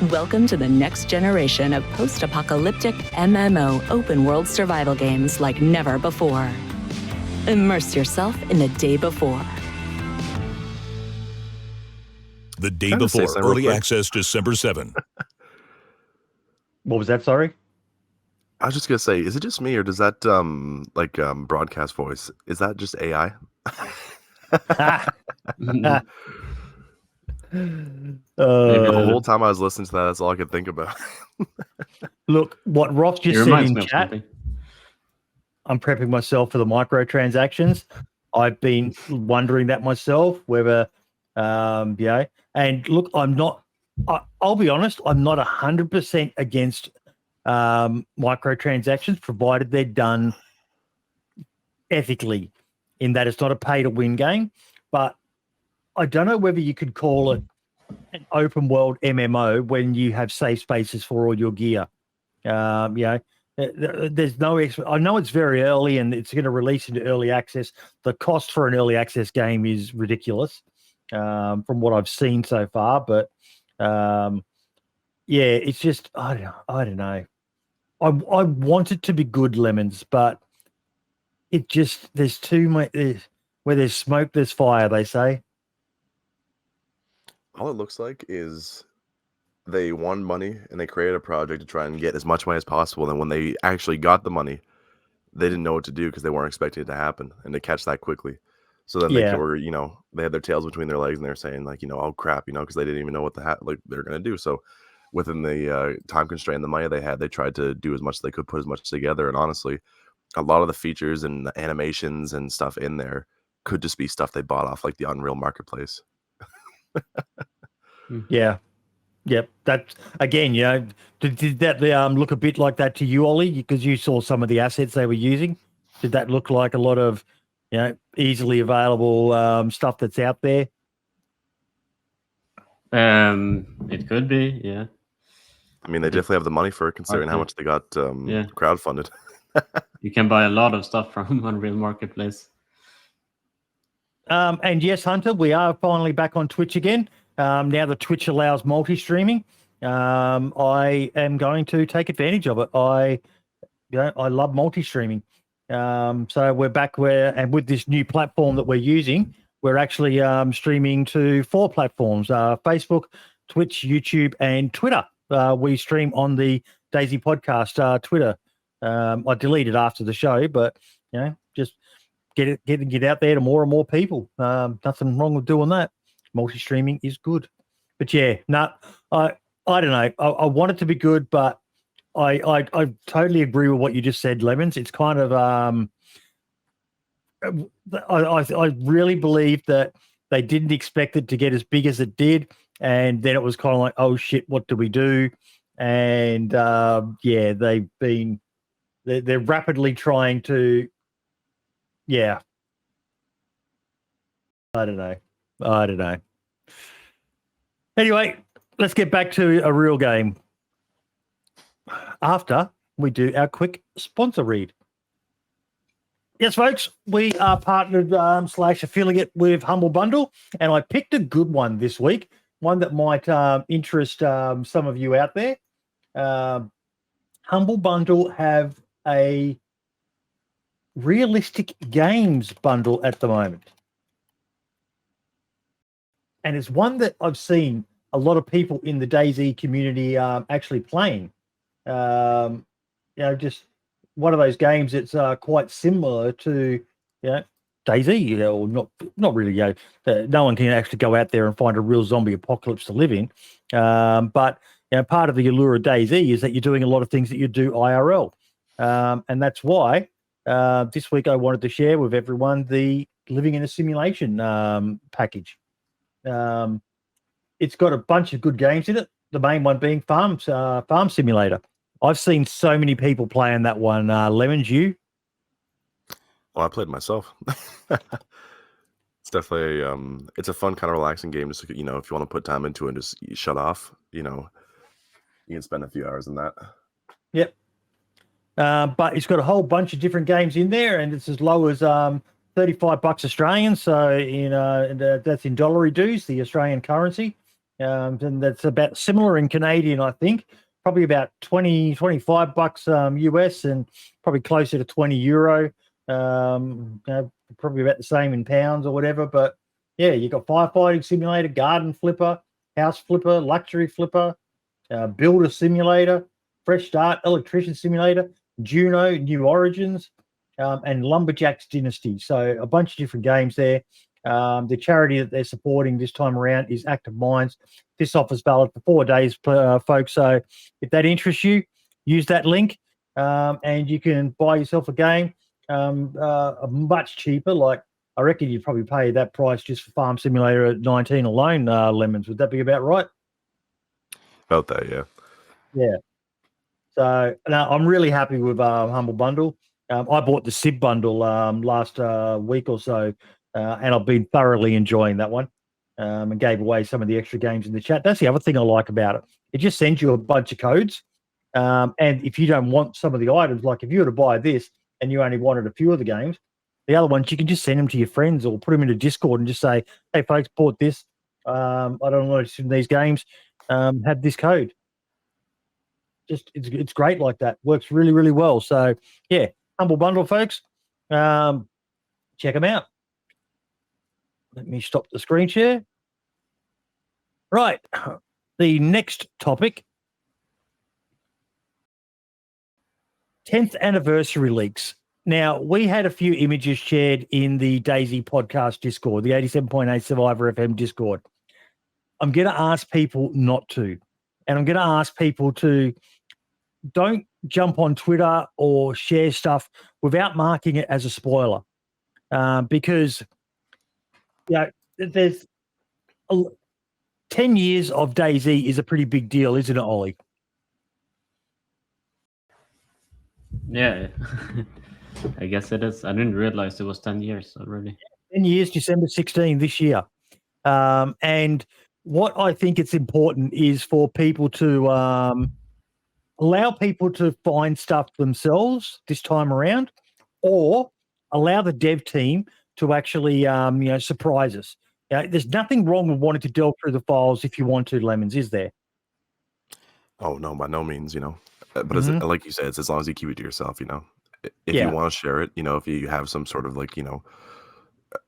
Welcome to the next generation of post-apocalyptic MMO open-world survival games like never before. Immerse yourself in the day before. The day before, early access December 7. What was that? Sorry? I was just going to say, is it just me or does that broadcast voice, is that just AI? The whole time I was listening to that, that's all I could think about. Look, what Ross just said in chat, I'm prepping myself for the microtransactions. I've been wondering that myself, whether, and look, I'll be honest, I'm not 100% against microtransactions, provided they're done ethically, in that it's not a pay-to-win game. But I don't know whether you could call it an open-world MMO when you have safe spaces for all your gear. There's no I know it's very early and it's going to release into early access. The cost for an early access game is ridiculous from what I've seen so far. But it's just I don't know. I want it to be good, Lemons, but it just there's too much. Where there's smoke, there's fire, they say. All it looks like is they won money and they created a project to try and get as much money as possible. And when they actually got the money, they didn't know what to do because they weren't expecting it to happen and to catch that quickly. So then they were, they had their tails between their legs and they're saying like, oh crap, because they didn't even know what they're going to do. So within the time constraint and the money they had, they tried to do as much as they could, put as much together. And honestly, a lot of the features and the animations and stuff in there could just be stuff they bought off like the Unreal Marketplace. Yeah. Yep. That again, did that look a bit like that to you, Ollie? Because you saw some of the assets they were using. Did that look like a lot of, easily available stuff that's out there? It could be, yeah. I mean, they definitely have the money for it, considering how much they got crowdfunded. You can buy a lot of stuff from Unreal Marketplace. And yes, Hunter, we are finally back on Twitch again. Now that Twitch allows multi-streaming, I am going to take advantage of it. I love multi-streaming. So we're back and with this new platform that we're using, we're actually streaming to 4 platforms: Facebook, Twitch, YouTube, and Twitter. We stream on the DayZ Podcast Twitter. I deleted after the show, but just get out there to more and more people. Nothing wrong with doing that. Multi-streaming is good. But I don't know. I want it to be good, but I totally agree with what you just said, Lemons. It's kind of I really believe that they didn't expect it to get as big as it did, and then it was kind of like, oh shit, what do we do? And they're rapidly trying to I don't know. Anyway, let's get back to a real game after we do our quick sponsor read. Yes, folks, we are partnered / affiliate with Humble Bundle, and I picked a good one this week, one that might interest some of you out there. Humble Bundle have a realistic games bundle at the moment. And it's one that I've seen a lot of people in the DayZ community actually playing. Just one of those games that's quite similar to, DayZ, or not really. No one can actually go out there and find a real zombie apocalypse to live in. But part of the allure of DayZ is that you're doing a lot of things that you do IRL, and that's why this week I wanted to share with everyone the Living in a Simulation package. It's got a bunch of good games in it. The main one being Farm Simulator. I've seen so many people playing that one. Lemons, you? Well, I played myself. It's definitely it's a fun kind of relaxing game. Just if you want to put time into it and just shut off, you can spend a few hours in that. Yep. But it's got a whole bunch of different games in there, and it's as low as $35 Australian. So and that's in dollary dues, the Australian currency. And that's about similar in Canadian, I think. Probably about $25 US, and probably closer to €20. Probably about the same in pounds or whatever. But yeah, you got firefighting simulator, garden flipper, house flipper, luxury flipper, builder simulator, fresh start, electrician simulator, Juno, New Origins, and Lumberjacks Dynasty. So a bunch of different games there. The charity that they're supporting this time around is Active Minds. This offer's valid for 4 days, folks. So if that interests you, use that link, and you can buy yourself a game much cheaper. Like, I reckon you'd probably pay that price just for Farm Simulator at 19 alone, Lemons. Would that be about right? About that, yeah. Yeah. So now I'm really happy with Humble Bundle. I bought the SIB bundle last week or so, and I've been thoroughly enjoying that one, and gave away some of the extra games in the chat. That's the other thing I like about it. It just sends you a bunch of codes, and if you don't want some of the items, like if you were to buy this and you only wanted a few of the games, the other ones you can just send them to your friends or put them into Discord and just say, "Hey, folks, bought this. I don't want to these games. Have this code." It's great like that. Works really, really well. So yeah, Humble Bundle, folks. Check them out. Let me stop the screen share. Right. The next topic. 10th anniversary leaks. Now, we had a few images shared in the DayZ Podcast Discord, the 87.8 Survivor FM Discord. I'm going to ask people not to. And I'm going to ask people to don't jump on Twitter or share stuff without marking it as a spoiler. Because there's 10 years of DayZ is a pretty big deal, isn't it, Ollie? Yeah, I guess it is. I didn't realize it was 10 years already. 10 years, December 16 this year. And what I think it's important is for people to allow people to find stuff themselves this time around, or allow the dev team to actually, surprise us. There's nothing wrong with wanting to delve through the files if you want to, Lemons, is there? Oh, no, by no means, But as, like you said, it's as long as you keep it to yourself, If you want to share it, if you have some sort of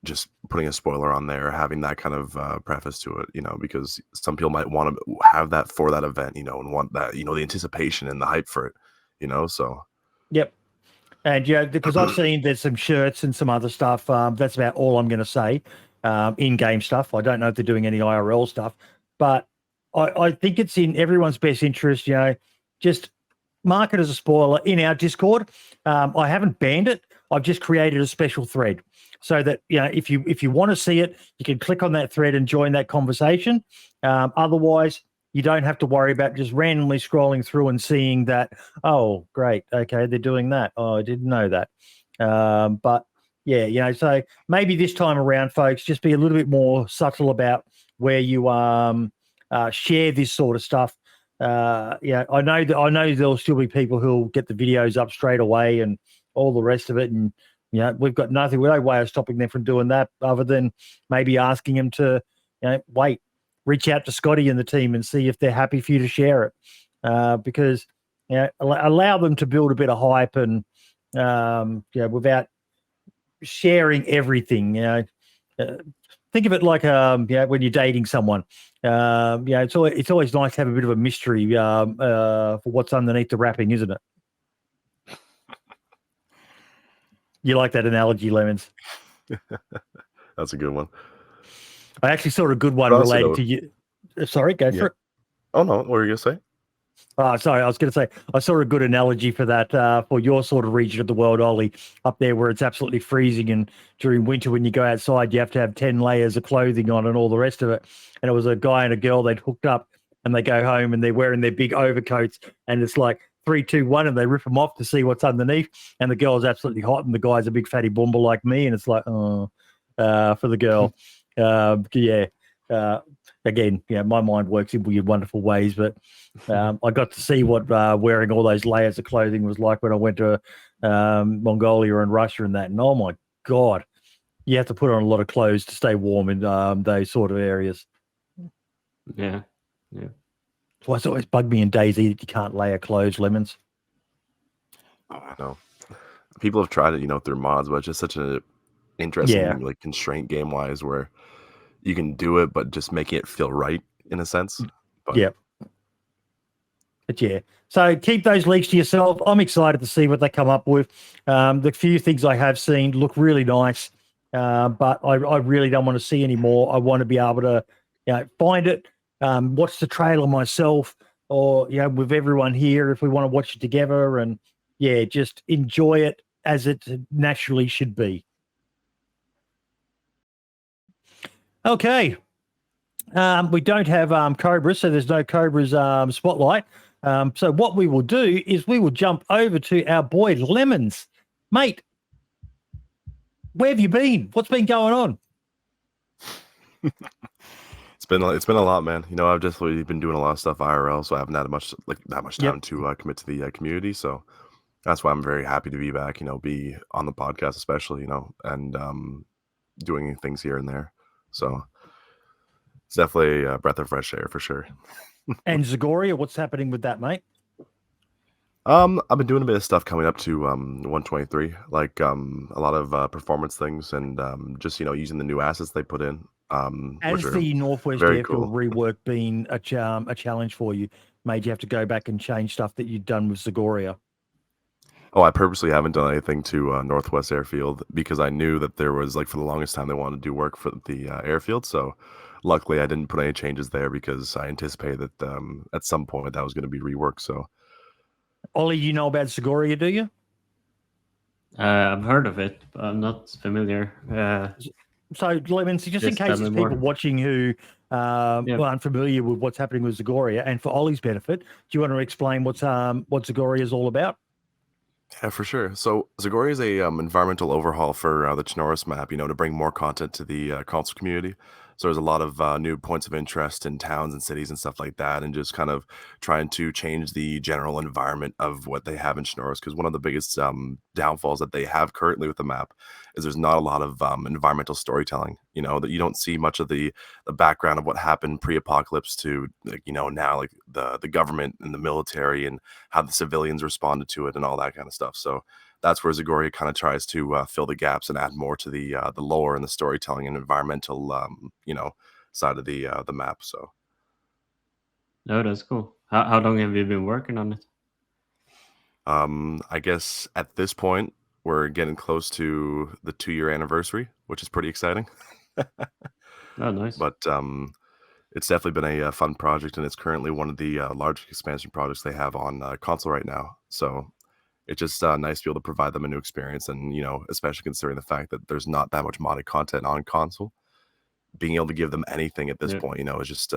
just putting a spoiler on there, having that kind of preface to it, because some people might want to have that for that event, and want that, the anticipation and the hype for it, so. Yep. And because I've seen there's some shirts and some other stuff. That's about all I'm going to say. In-game stuff. I don't know if they're doing any IRL stuff, but I think it's in everyone's best interest, just mark it as a spoiler in our Discord. I haven't banned it. I've just created a special thread so that, if you want to see it, you can click on that thread and join that conversation. Otherwise, you don't have to worry about just randomly scrolling through and seeing that, oh, great, okay, they're doing that. Oh, I didn't know that. But yeah, so maybe this time around, folks, just be a little bit more subtle about where you share this sort of stuff. I know there'll still be people who'll get the videos up straight away and all the rest of it, and we've got no way of stopping them from doing that other than maybe asking them to reach out to Scotty and the team and see if they're happy for you to share it, because allow them to build a bit of hype and without sharing everything. Think of it like when you're dating someone. It's always nice to have a bit of a mystery for what's underneath the wrapping, isn't it? You like that analogy, Lemons? That's a good one. I actually saw a good one related to you. Sorry, go for it. Oh, no. What were you going to say? Oh, sorry. I was going to say, I saw a good analogy for that for your sort of region of the world, Ollie, up there where it's absolutely freezing. And during winter, when you go outside, you have to have 10 layers of clothing on and all the rest of it. And it was a guy and a girl, they'd hooked up and they go home and they're wearing their big overcoats. And it's like 3, 2, 1, and they rip them off to see what's underneath. And the girl's absolutely hot and the guy's a big fatty bumble like me. And it's like, for the girl. Again, my mind works in weird, wonderful ways, but I got to see what wearing all those layers of clothing was like when I went to Mongolia and Russia and that. And oh my God, you have to put on a lot of clothes to stay warm in those sort of areas. Yeah. That's why it's always bugged me in DayZ that you can't layer clothes, Lemons. I know. People have tried it, through mods, but it's just such an interesting like constraint game-wise where you can do it, but just making it feel right in a sense. But so keep those leaks to yourself. I'm excited to see what they come up with. The few things I have seen look really nice, but I really don't want to see any more. I want to be able to find it, watch the trailer myself, or with everyone here if we want to watch it together, and just enjoy it as it naturally should be. Okay. We don't have Cobra, so there's no Cobra's spotlight. So what we will do is we will jump over to our boy Lemons. Mate, where have you been? What's been going on? It's been a lot, man. I've just really been doing a lot of stuff IRL, so I haven't had that much time to commit to the community. So that's why I'm very happy to be back, be on the podcast, especially, and doing things here and there. So it's definitely a breath of fresh air for sure. And Zagoria, what's happening with that, mate? I've been doing a bit of stuff coming up to 123, like a lot of performance things and just using the new assets they put in. Has the Northwest Airfield rework been a challenge for you? Made you have to go back and change stuff that you'd done with Zagoria? Oh, I purposely haven't done anything to Northwest Airfield because I knew that there was, for the longest time, they wanted to do work for the airfield. So luckily I didn't put any changes there because I anticipated that at some point that was going to be reworked. So, Ollie, you know about Zagoria, do you? I've heard of it, but I'm not familiar. So, Lemons, just in case there's people watching who are unfamiliar with what's happening with Zagoria, and for Ollie's benefit, do you want to explain what Zagoria is all about? Yeah, for sure. So Zagoria is a environmental overhaul for the Chernarus map, to bring more content to the console community. So there's a lot of new points of interest in towns and cities and stuff like that, and just kind of trying to change the general environment of what they have in Chernarus. Because one of the biggest downfalls that they have currently with the map is there's not a lot of environmental storytelling. That you don't see much of the background of what happened pre-apocalypse to now, like the government and the military and how the civilians responded to it and all that kind of stuff. So that's where Zagoria kind of tries to fill the gaps and add more to the lore and the storytelling and environmental side of the map. So no, that's cool. How long have you been working on it? I guess at this point we're getting close to the 2-year anniversary, which is pretty exciting. Oh, nice. But it's definitely been a fun project, and it's currently one of the largest expansion projects they have on console right now. So it's just nice to be able to provide them a new experience, and especially considering the fact that there's not that much modded content on console, being able to give them anything at this point, is just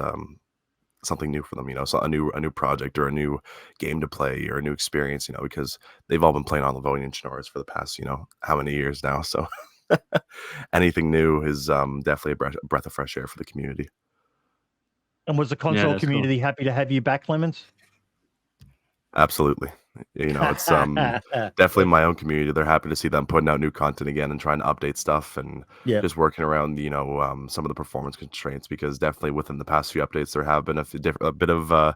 something new for them. So a new project or a new game to play or a new experience, because they've all been playing on Livonia and Chernarus for the past, how many years now. So anything new is definitely a breath of fresh air for the community. And was the console community happy to have you back, Lemons? Absolutely. It's definitely my own community. They're happy to see them putting out new content again and trying to update stuff and just working around, some of the performance constraints, because definitely within the past few updates, there have been a bit of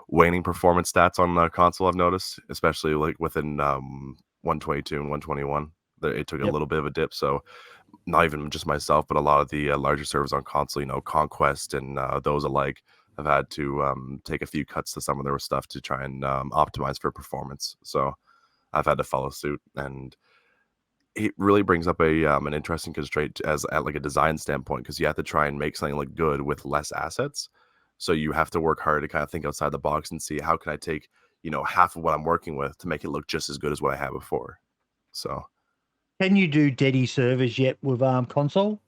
waning performance stats on the console. I've noticed, especially like within 122 and 121, it took a little bit of a dip. So not even just myself, but a lot of the larger servers on console, you know, Conquest and those alike, have had to take a few cuts to some of their stuff to try and optimize for performance. So I've had to follow suit, and it really brings up an interesting constraint as at like a design standpoint, because you have to try and make something look good with less assets. So you have to work hard to kind of think outside the box and see how can I take, you know, half of what I'm working with to make it look just as good as what I had before. So can you do Deddy servers yet with console?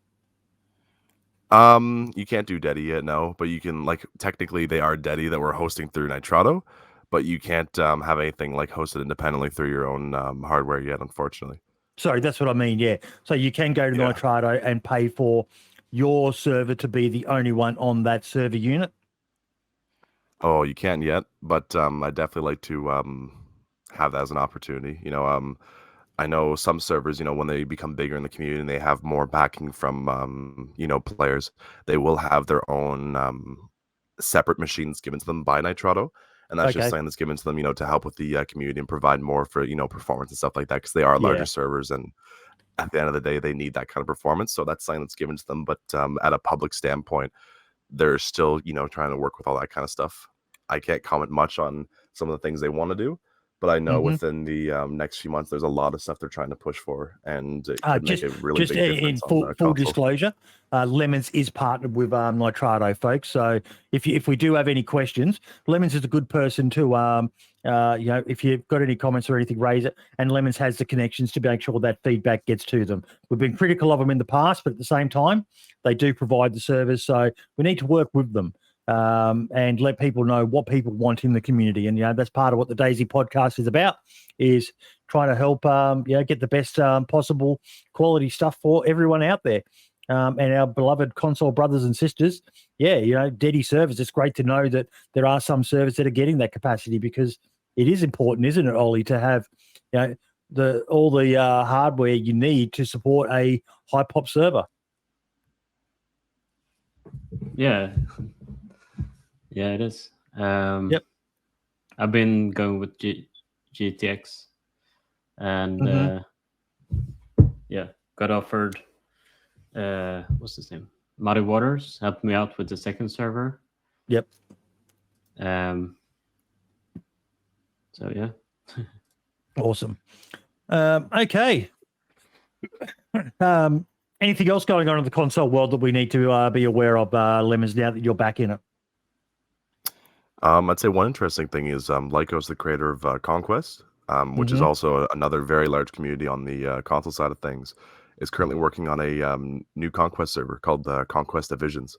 You can't do Deddy yet, no, but you can, like, technically they are Deddy that we're hosting through Nitrado, but you can't have anything like hosted independently through your own hardware yet, unfortunately. Sorry, that's what I mean. Yeah. So you can go to Nitrado and pay for your server to be the only one on that server unit. Oh, you can't yet, but I'd definitely like to have that as an opportunity. You know, I know some servers, you know, when they become bigger in the community and they have more backing from, you know, players, they will have their own separate machines given to them by Nitrado. And that's just something that's given to them, you know, to help with the community and provide more for, you know, performance and stuff like that, because they are larger servers. And at the end of the day, they need that kind of performance. So that's something that's given to them. But at a public standpoint, they're still, you know, trying to work with all that kind of stuff. I can't comment much on some of the things they want to do, but I know within the next few months, there's a lot of stuff they're trying to push for, and it could make a really big difference. In full disclosure, Lemons is partnered with Nitrado, folks. So if we do have any questions, Lemons is a good person to, you know, if you've got any comments or anything, raise it. And Lemons has the connections to make sure that feedback gets to them. We've been critical of them in the past, but at the same time, they do provide the service. So we need to work with them. And let people know what people want in the community. And, you know, that's part of what the DayZ podcast is about, is trying to help, you know, get the best possible quality stuff for everyone out there. And our beloved console brothers and sisters, you know, Deddy servers, it's great to know that there are some servers that are getting that capacity, because it is important, isn't it, Ollie, to have, you know, all the hardware you need to support a high pop server. Yeah. Yeah, it is. I've been going with GTX, and got offered. What's his name? Muddy Waters helped me out with the second server. Yep. So yeah. Awesome. Okay. Anything else going on in the console world that we need to be aware of, Lemons, now that you're back in it? I'd say one interesting thing is Lyco's the creator of Conquest, which is also another very large community on the console side of things, is currently working on a new Conquest server called Conquest Divisions.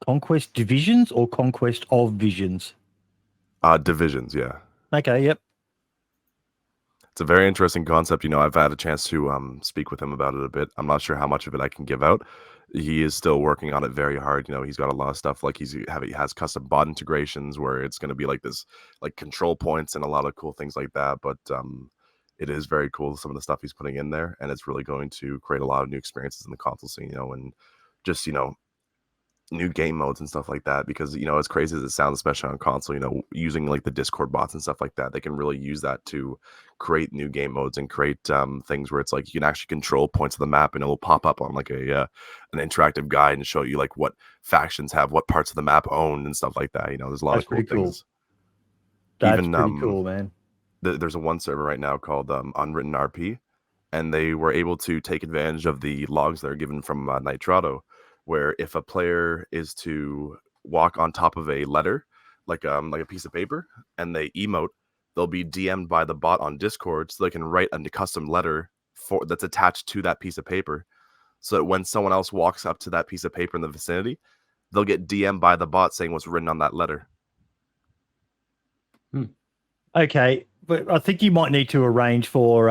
Conquest Divisions or Conquest of Visions? Divisions, yeah. Okay, yep. It's a very interesting concept. You know, I've had a chance to speak with him about it a bit. I'm not sure how much of it I can give out. He is still working on it very hard. You know, he's got a lot of stuff, like he has custom bot integrations where it's going to be like this, like control points and a lot of cool things like that. But it is very cool, some of the stuff he's putting in there, and it's really going to create a lot of new experiences in the console scene, you know, and just, you know, new game modes and stuff like that. Because, you know, as crazy as it sounds, especially on console, you know, using like the Discord bots and stuff like that, they can really use that to create new game modes and create things where it's like you can actually control points of the map, and it will pop up on like an interactive guide and show you like what factions have what parts of the map owned and stuff like that. You know, there's a lot of cool things. That's pretty cool, man. There's a one server right now called Unwritten RP, and they were able to take advantage of the logs that are given from Nitrado, where if a player is to walk on top of a letter, like a piece of paper, and they emote, they'll be DM'd by the bot on Discord, so they can write a custom letter that's attached to that piece of paper, so that when someone else walks up to that piece of paper in the vicinity, they'll get DM'd by the bot saying what's written on that letter. Okay, but I think you might need to arrange for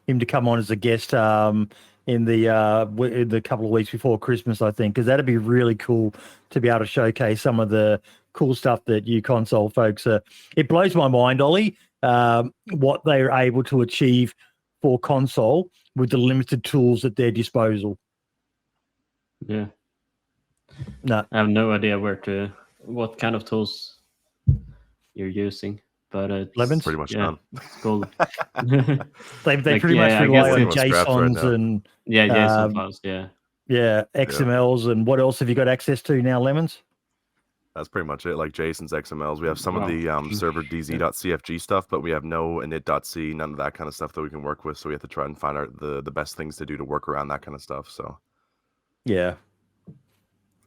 him to come on as a guest in the couple of weeks before Christmas, I think, because that'd be really cool to be able to showcase some of the cool stuff that you console folks are. It blows my mind, Ollie, what they're able to achieve for console with the limited tools at their disposal. Yeah. No, I have no idea what kind of tools you're using. But it's Lemons? Pretty much yeah, none. it's cool. They Like, pretty much yeah, I rely guess on it's scraps right JSONs now. and yeah, JSON files. Yeah. XMLs and what else have you got access to now, Lemons? That's pretty much it. Like JSON's XMLs. We have some of Wow. the server DZ.cfg stuff, but we have no init.c, none of that kind of stuff that we can work with. So we have to try and find out the best things to do to work around that kind of stuff. So Yeah.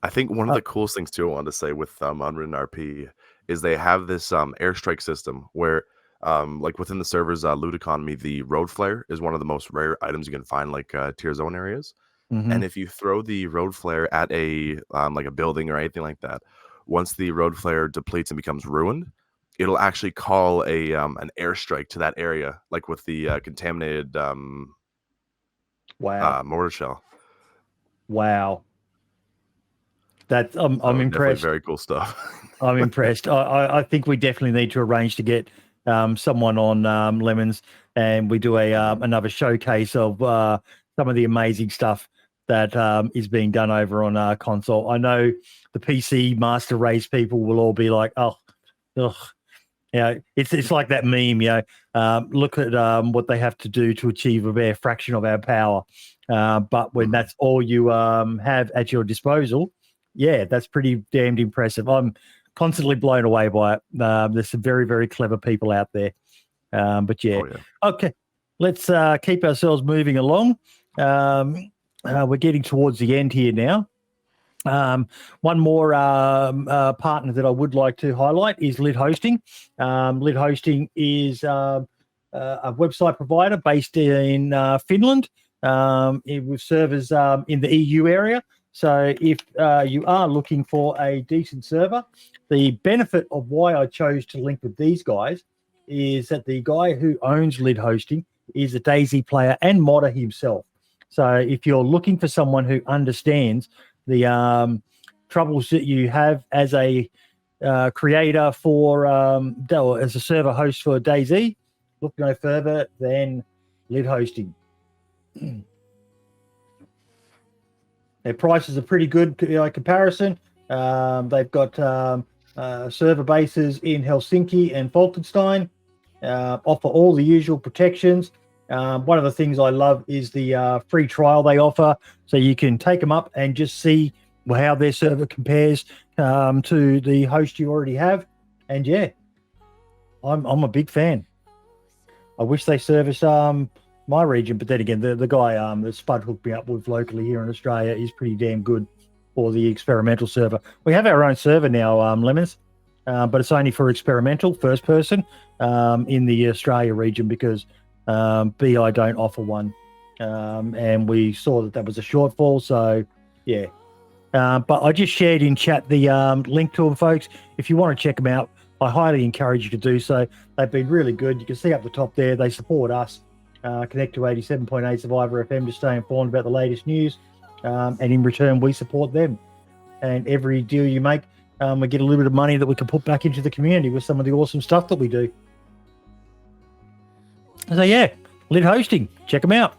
I think one of the coolest things too I wanted to say with Unwritten RP is they have this airstrike system where like within the server's loot economy, the road flare is one of the most rare items you can find like tier zone areas. Mhm. And if you throw the road flare at a like a building or anything like that, once the road flare depletes and becomes ruined, it'll actually call a an airstrike to that area, like with the contaminated Wow. mortar shell. Wow. That I'm Definitely impressed. very cool stuff. I'm impressed. I think we definitely need to arrange to get someone on Lemons, and we do a another showcase of some of the amazing stuff that is being done over on console. I know the PC master race people will all be like, oh, ugh. It's like that meme, look at what they have to do to achieve a bare fraction of our power. But when that's all you have at your disposal, yeah, that's pretty damned impressive. I'm constantly blown away by it. There's some very, very clever people out there. But yeah. Oh, yeah. Okay, let's keep ourselves moving along. We're getting towards the end here now. One more partner that I would like to highlight is Lid Hosting. Lid Hosting is a website provider based in Finland with servers in the EU area. So if you are looking for a decent server, the benefit of why I chose to link with these guys is that the guy who owns Lid Hosting is a DayZ player and modder himself. So if you're looking for someone who understands the troubles that you have as a creator for or as a server host for DayZ, look no further than Lid Hosting. Their prices are pretty good comparison. They've got server bases in Helsinki and Falkenstein, offer all the usual protections. One of the things I love is the free trial they offer, so you can take them up and just see how their server compares to the host you already have. And yeah, I'm a big fan. I wish they serviced my region, but then again, the guy that Spud hooked me up with locally here in Australia is pretty damn good for the experimental server. We have our own server now, Lemons, but it's only for experimental first person in the Australia region because BI don't offer one, and we saw that was a shortfall. So yeah, but I just shared in chat the link to them, folks. If you want to check them out, I highly encourage you to do so. They've been really good. You can see up the top there, they support us. Connect to 87.8 Survivor FM to stay informed about the latest news, and in return we support them. And every deal you make, we get a little bit of money that we can put back into the community with some of the awesome stuff that we do. So yeah, Lid Hosting, check them out.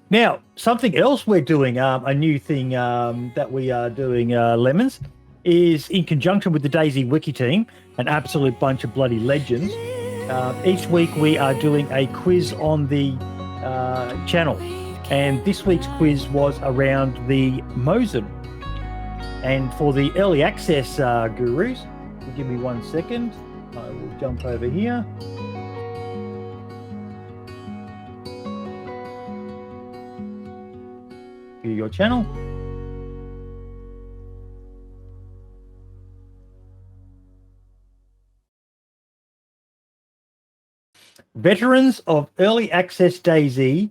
Now, something else we're doing, a new thing that we are doing, Lemons, is in conjunction with the DayZ Wiki team, an absolute bunch of bloody legends. Each week we are doing a quiz on the channel, and this week's quiz was around the Mosin. And for the early access gurus, give me 1 second. I will jump over here. View your channel. Veterans of early access DayZ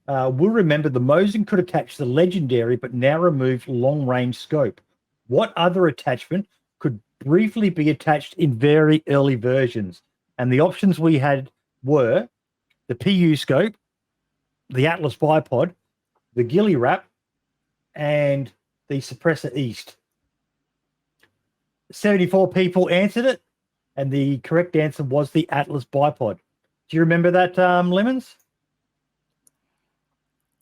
will remember the Mosin could attach the legendary but now removed long-range scope. What other attachment could briefly be attached in very early versions? And the options we had were the PU scope, the Atlas bipod, the ghillie wrap, and the suppressor east. 74 people answered it, and the correct answer was the Atlas bipod. Do you remember that, Lemons?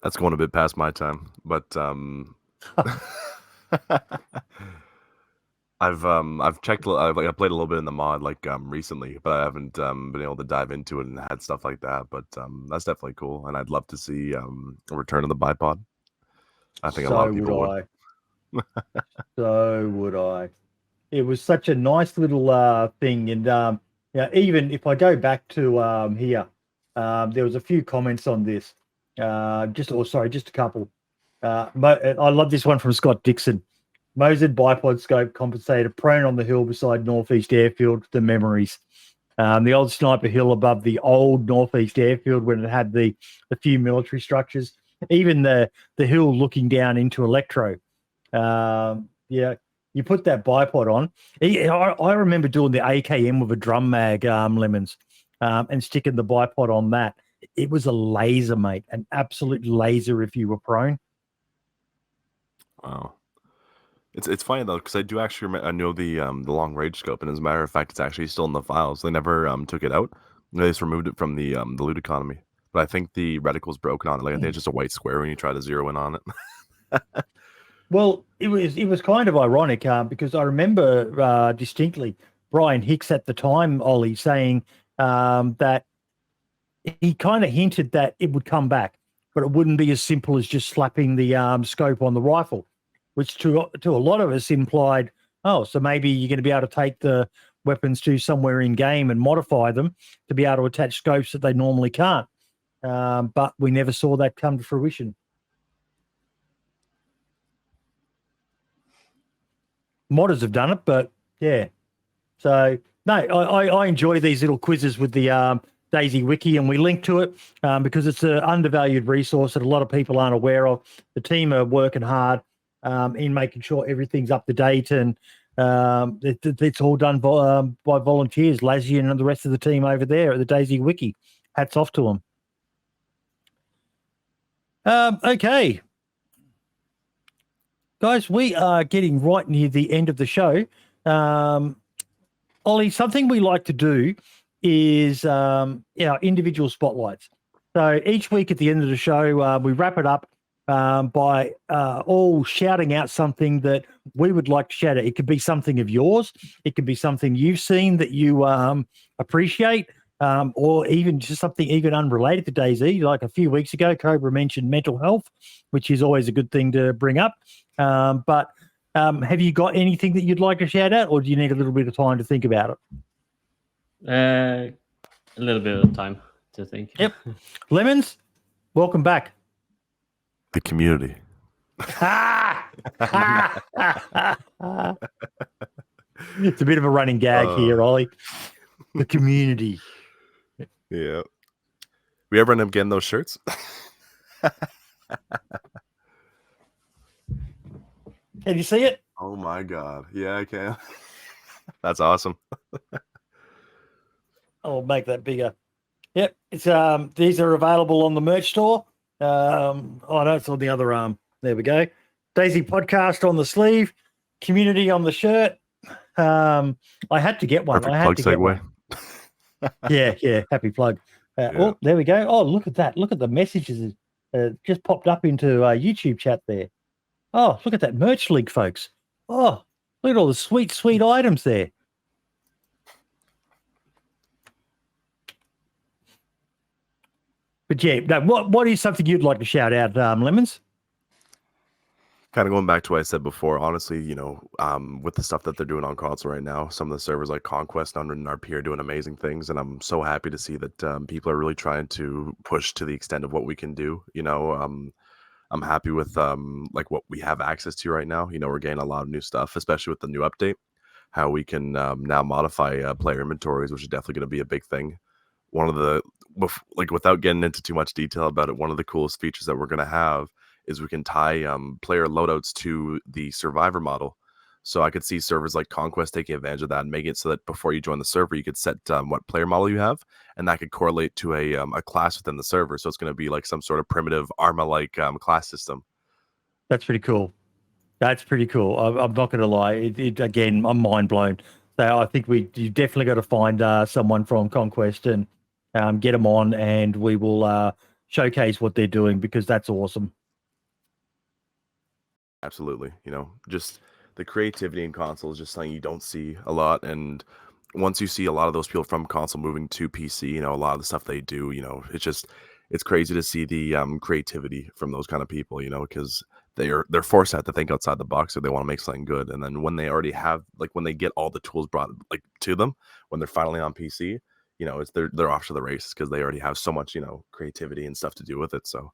That's going a bit past my time, but I've checked. I've played a little bit in the mod recently, but I haven't been able to dive into it and had stuff like that. But that's definitely cool, and I'd love to see a return of the bipod. I think a lot of people would. So would I. It was such a nice little thing, and even if I go back to here, there was a few comments on this. Just a couple. I love this one from Scott Dixon. Mosed bipod scope compensator prone on the hill beside Northeast Airfield. The memories. The old Sniper Hill above the old Northeast Airfield when it had the few military structures. Even the hill looking down into Electro. You put that bipod on. I remember doing the AKM with a drum mag, Lemons, and sticking the bipod on that. It was a laser, mate, an absolute laser if you were prone. Wow. It's funny though, because I do actually I know the long range scope, and as a matter of fact, it's actually still in the files. They never took it out. They just removed it from the loot economy. But I think the reticle's broken on it. Like I think it's just a white square when you try to zero in on it. Well, it was kind of ironic because I remember distinctly Brian Hicks at the time, Ollie, saying that he kind of hinted that it would come back, but it wouldn't be as simple as just slapping the scope on the rifle, which to a lot of us implied, oh, so maybe you're going to be able to take the weapons to somewhere in game and modify them to be able to attach scopes that they normally can't. But we never saw that come to fruition. Modders have done it, but yeah. So no, I enjoy these little quizzes with the DayZ Wiki, and we link to it because it's an undervalued resource that a lot of people aren't aware of. The team are working hard in making sure everything's up to date, and it's all done by volunteers, Lasyen and the rest of the team over there at the DayZ Wiki. Hats off to them. Okay. Guys, we are getting right near the end of the show. Ollie, something we like to do is our individual spotlights. So each week at the end of the show, we wrap it up by all shouting out something that we would like to shout out. It could be something of yours. It could be something you've seen that you appreciate, or even just something even unrelated to DayZ. Like a few weeks ago, Cobra mentioned mental health, which is always a good thing to bring up. But have you got anything that you'd like to shout out, or do you need a little bit of time to think about it? A little bit of time to think. Yep. Lemons, welcome back. The community. It's a bit of a running gag here, Ollie. The community. Yeah. We ever end up getting those shirts? Can you see it? Oh my God. Yeah, I can. That's awesome. I'll make that bigger. Yep. It's these are available on the merch store. No, it's on the other arm. There we go. DayZ Podcast on the sleeve, community on the shirt. I had to get one. Perfect I had plug to get segue. one. Yeah. Happy plug. Oh, there we go. Oh, look at that. Look at the messages just popped up into YouTube chat there. Oh, look at that merch link, folks. Oh, look at all the sweet, sweet items there. But yeah, no, what is something you'd like to shout out, Lemons? Kind of going back to what I said before, honestly, with the stuff that they're doing on console right now, some of the servers like Conquest and RP are doing amazing things, and I'm so happy to see that people are really trying to push to the extent of what we can do. I'm happy with like what we have access to right now. We're getting a lot of new stuff, especially with the new update, how we can now modify player inventories, which is definitely going to be a big thing. One of the, without getting into too much detail about it, one of the coolest features that we're going to have is we can tie player loadouts to the survivor model. So I could see servers like Conquest taking advantage of that and making it so that before you join the server, you could set what player model you have, and that could correlate to a class within the server. So it's going to be like some sort of primitive Arma-like class system. That's pretty cool. That's pretty cool. I'm not going to lie. Again, I'm mind blown. So I think you definitely got to find someone from Conquest and get them on, and we will showcase what they're doing, because that's awesome. Absolutely. Just the creativity in console is just something you don't see a lot. And once you see a lot of those people from console moving to PC, a lot of the stuff they do, it's crazy to see the creativity from those kind of people, because they're forced to have to think outside the box if they want to make something good. And then when they already have, like, when they get all the tools brought like to them, when they're finally on PC, they're off to the races because they already have so much, creativity and stuff to do with it. So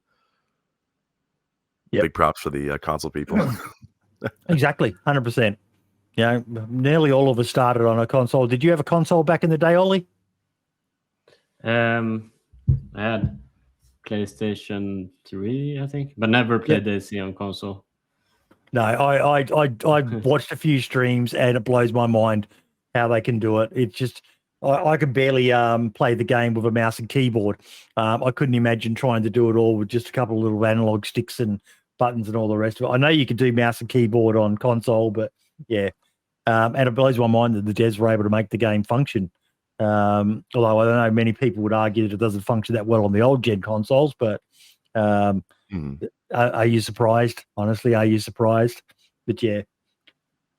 big props for the console people. Exactly, 100%. Nearly all of us started on a console. Did you have a console back in the day, Ollie? I had PlayStation 3, I think, but never played DayZ on console. No, I watched a few streams and it blows my mind how they can do it. It's just I could barely play the game with a mouse and keyboard. I couldn't imagine trying to do it all with just a couple of little analog sticks and buttons and all the rest of it. I know you can do mouse and keyboard on console, but yeah. And it blows my mind that the devs were able to make the game function. Although I don't know, many people would argue that it doesn't function that well on the old gen consoles, but are you surprised? Honestly, are you surprised? But yeah.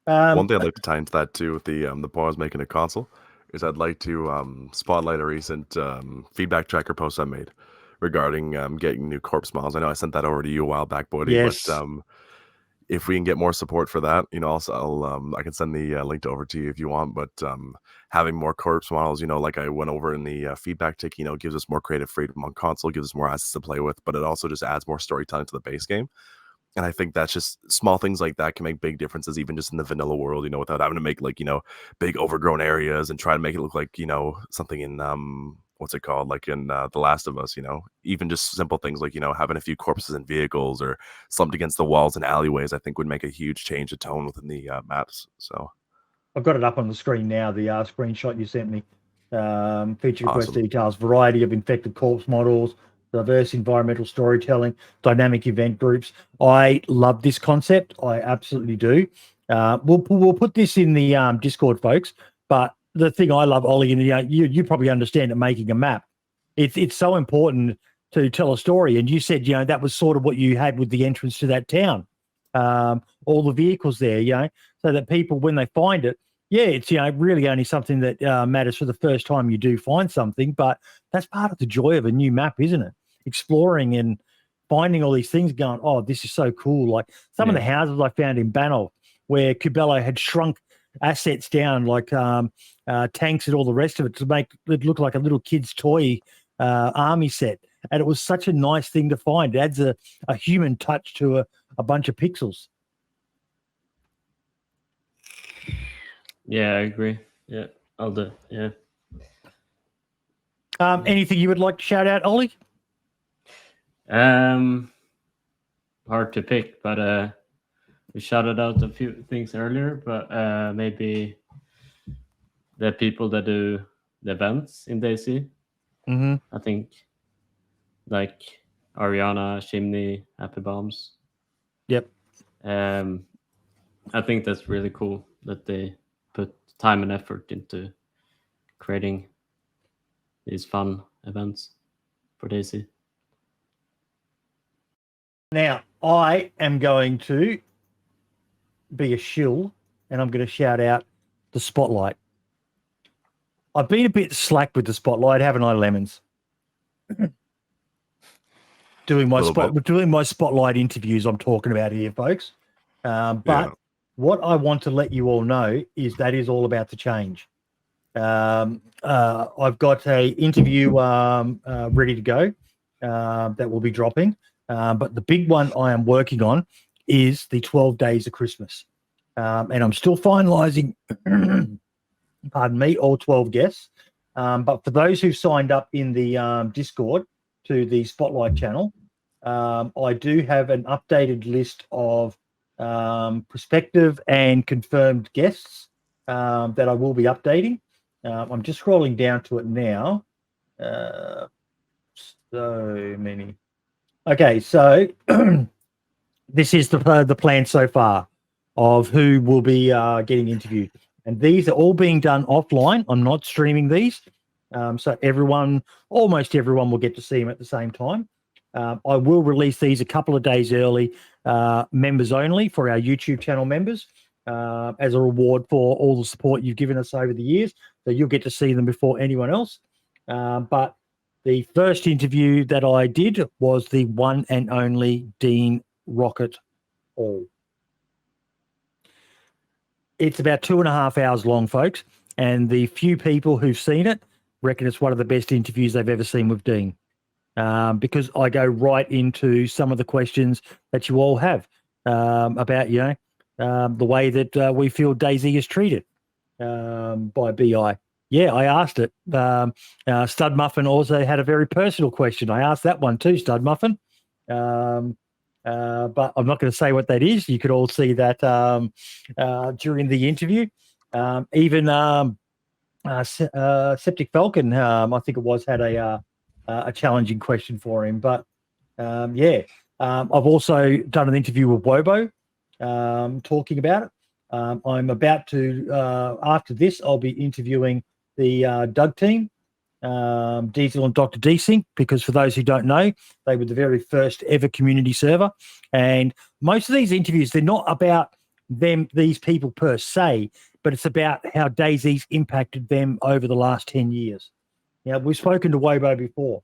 One thing I'd like to tie into that too with the point I was making a console is I'd like to spotlight a recent feedback tracker post I made regarding getting new corpse models. I know I sent that over to you a while back, Bodhi. Yes. But if we can get more support for that, also I can send the link over to you if you want. But having more corpse models, like I went over in the feedback tick, gives us more creative freedom on console, gives us more assets to play with, but it also just adds more storytelling to the base game. And I think that's just small things like that can make big differences, even just in the vanilla world, without having to make big overgrown areas and try to make it look like, something in what's it called? Like in The Last of Us, even just simple things like, having a few corpses in vehicles or slumped against the walls and alleyways, I think would make a huge change of tone within the maps. So I've got it up on the screen now, the screenshot you sent me. Feature request Awesome. details, variety of infected corpse models, diverse environmental storytelling, dynamic event groups. I love this concept. I absolutely do. We'll put this in the Discord, folks. But the thing I love, Ollie, and you probably understand that making a map, it's so important to tell a story. And you said, that was sort of what you had with the entrance to that town. All the vehicles there, so that people, when they find it, it's really only something that matters for the first time you do find something. But that's part of the joy of a new map, isn't it? Exploring and finding all these things, going, oh, this is so cool. Like some of the houses I found in Banov, where Kubello had shrunk assets down, like tanks and all the rest of it, to make it look like a little kid's toy army set. And it was such a nice thing to find. It adds a human touch to a bunch of pixels. Yeah, I agree. Yeah, I'll do. Yeah. Anything you would like to shout out, Ollie? Hard to pick, but we shouted out a few things earlier, but maybe the people that do the events in DayZ. Mm-hmm. I think like Ariana, Chimney, Happy Bombs. Yep. I think that's really cool that they put time and effort into creating these fun events for DayZ. Now, I am going to be a shill, and I'm going to shout out the Spotlight. I've been a bit slack with the Spotlight, haven't I, Lemons? doing my Spotlight interviews I'm talking about here, folks. But what I want to let you all know is that is all about to change. I've got a interview ready to go that will be dropping. But the big one I am working on is the 12 Days of Christmas. And I'm still finalizing, pardon me, all 12 guests. But for those who've signed up in the Discord to the Spotlight channel, I do have an updated list of prospective and confirmed guests that I will be updating. I'm just scrolling down to it now. So many. Okay, so this is the plan so far of who will be getting interviewed. And these are all being done offline. I'm not streaming these. So almost everyone will get to see them at the same time. I will release these a couple of days early, members only, for our YouTube channel members. as a reward for all the support you've given us over the years. So you'll get to see them before anyone else. But the first interview that I did was the one and only Dean Rocket Hall. It's about 2.5 hours long, folks, and the few people who've seen it reckon it's one of the best interviews they've ever seen with Dean, because I go right into some of the questions that you all have about, the way that we feel DayZ is treated by BI. Yeah, I asked it. Stud Muffin also had a very personal question. I asked that one too, Stud Muffin. But I'm not going to say what that is. You could all see that during the interview. Even Septic Falcon, I think it was, had a challenging question for him. But I've also done an interview with Wobo talking about it. I'm about to, after this, I'll be interviewing the Doug team, Diesel and Dr. Desync, because for those who don't know, they were the very first ever community server. And most of these interviews, they're not about these people per se, but it's about how DayZ's impacted them over the last 10 years. We've spoken to Wobo before.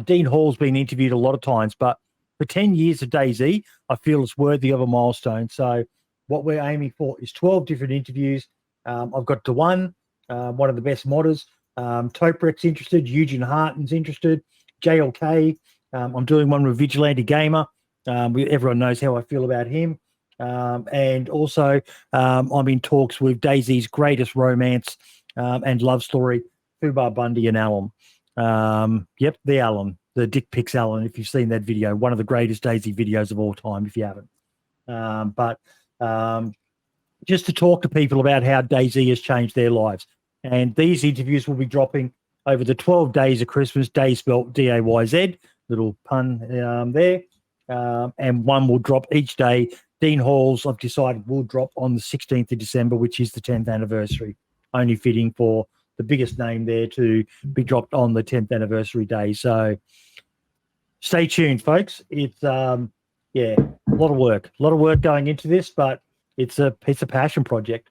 Dean Hall's been interviewed a lot of times, but for 10 years of DayZ, I feel it's worthy of a milestone. So what we're aiming for is 12 different interviews. I've got Dewan, one of the best modders. Toprek's interested. Eugene Harton's interested. JLK. I'm doing one with Vigilante Gamer. Everyone knows how I feel about him. And also, I'm in talks with DayZ's greatest romance and love story, Fubar Bundy and Allen. The Allen, the Dick Pics Allen, if you've seen that video, one of the greatest DayZ videos of all time, if you haven't. Just to talk to people about how DayZ has changed their lives. And these interviews will be dropping over the 12 days of Christmas, day spelt DayZ, little pun there. And one will drop each day. Dean Hall's, I've decided, will drop on the 16th of December, which is the 10th anniversary. Only fitting for the biggest name there to be dropped on the 10th anniversary day. So stay tuned, folks. It's, a lot of work. A lot of work going into this, but it's a passion project.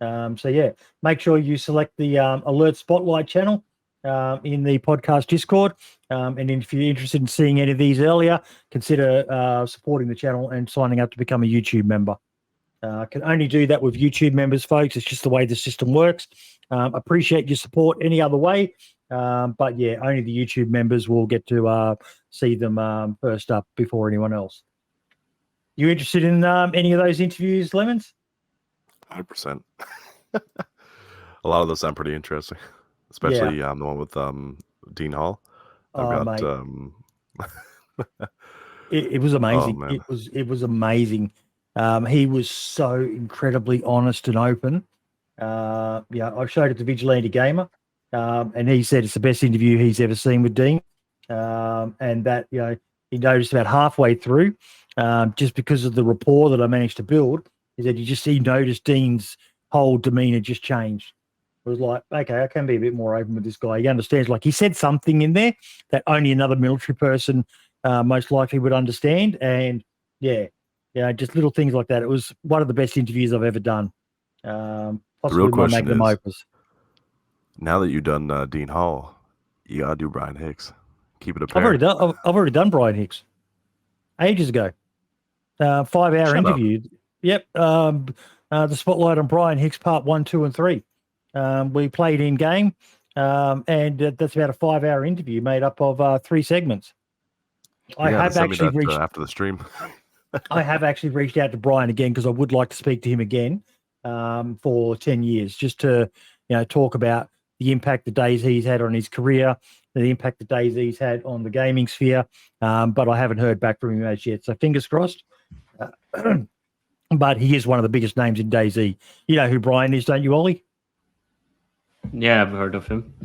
Make sure you select the Alert Spotlight channel in the podcast Discord. And if you're interested in seeing any of these earlier, consider supporting the channel and signing up to become a YouTube member. Can only do that with YouTube members, folks. It's just the way the system works. Appreciate your support any other way. Only the YouTube members will get to see them first up before anyone else. You interested in any of those interviews, Lemons? 100%. A lot of those sound pretty interesting, especially the one with Dean Hall. It was amazing. Oh, it was amazing. He was so incredibly honest and open. I showed it to Vigilante Gamer, and he said it's the best interview he's ever seen with Dean. And that he noticed about halfway through, just because of the rapport that I managed to build, is that he noticed Dean's whole demeanor just changed. It was like, okay, I can be a bit more open with this guy. He understands. Like, he said something in there that only another military person most likely would understand. And just little things like that. It was one of the best interviews I've ever done. The real question is, opus. Now that you've done Dean Hall, you gotta do Brian Hicks. Keep it a pair. I've already done Brian Hicks ages ago. 5-hour interview. Yep. The Spotlight on Brian Hicks, part 1, 2, and 3. We played in game, and that's about a 5-hour interview made up of 3 segments. I have actually reached after the stream. I have actually reached out to Brian again because I would like to speak to him again for 10 years, just to talk about the impact that DayZ's had on his career, the impact that DayZ's had on the gaming sphere. But I haven't heard back from him as yet, so fingers crossed. But he is one of the biggest names in DayZ. You know who Brian is, don't you, Ollie? Yeah, I've heard of him.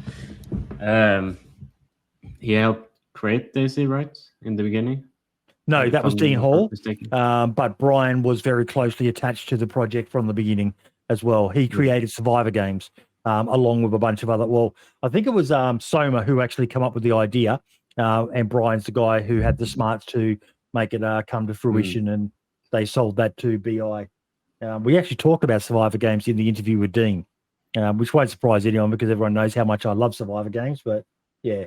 He helped create DayZ, right, in the beginning? No, that was Dean Hall. But Brian was very closely attached to the project from the beginning as well. He created Survivor games along with a bunch of other. Well, I think it was Soma who actually come up with the idea, and Brian's the guy who had the smarts to make it come to fruition, and they sold that to BI. We actually talk about Survivor games in the interview with Dean, which won't surprise anyone because everyone knows how much I love Survivor games. But yeah.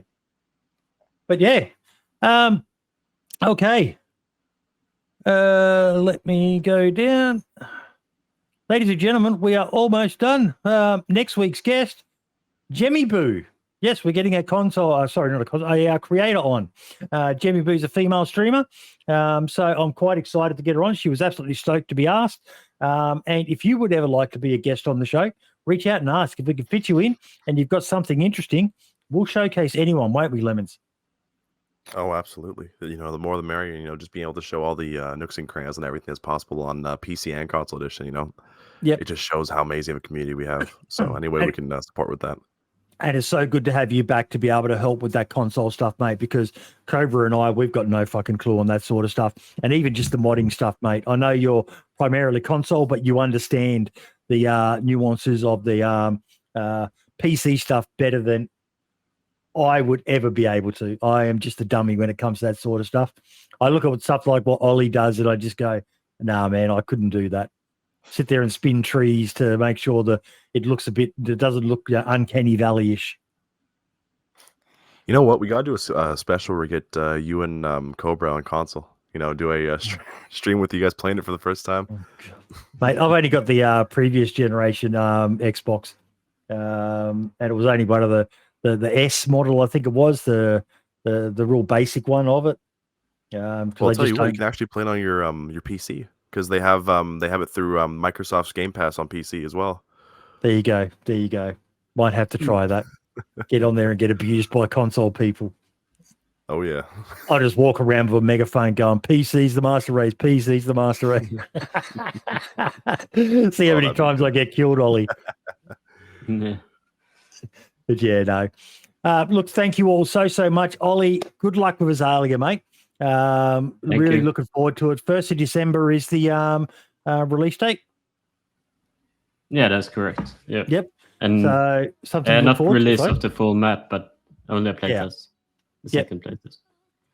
Okay. Let me go down. Ladies and gentlemen, we are almost done. Next week's guest, Jemmy Boo. Yes, we're getting a creator on. Jemmy Boo's a female streamer. So I'm quite excited to get her on. She was absolutely stoked to be asked. And if you would ever like to be a guest on the show, reach out and ask. If we can fit you in and you've got something interesting, we'll showcase anyone, won't we, Lemons? Oh, absolutely. The more the merrier, just being able to show all the nooks and crannies and everything that's possible on PC and console edition, Yep. It just shows how amazing of a community we have. So any way we can support with that. And it's so good to have you back to be able to help with that console stuff, mate, because Cobra and I, we've got no fucking clue on that sort of stuff. And even just the modding stuff, mate. I know you're primarily console, but you understand the nuances of the PC stuff better than I would ever be able to. I am just a dummy when it comes to that sort of stuff. I look at stuff like what Ollie does and I just go, nah, man, I couldn't do that. Sit there and spin trees to make sure that it doesn't look uncanny valley-ish. You know what? We got to do a special where we get you and Cobra on console. Do a stream with you guys playing it for the first time. Mate, I've only got the previous generation Xbox. And it was only one of the S model, I think it was, the real basic one of it. Well, I'll tell you what, you can actually play it on your PC. Because they have it through Microsoft's Game Pass on PC as well. There you go. Might have to try that. Get on there and get abused by console people. Oh yeah. I just walk around with a megaphone going, PC's the master race, PC's the master race. See how many times I get killed, Ollie. Yeah. But yeah, no. Look, thank you all so much. Ollie, good luck with Azalea, mate. Really looking forward to it. 1st of December is the release date. Yeah, that's correct. Yep. And so something not release of the full map, but only a playtest. Yeah. The second playtest.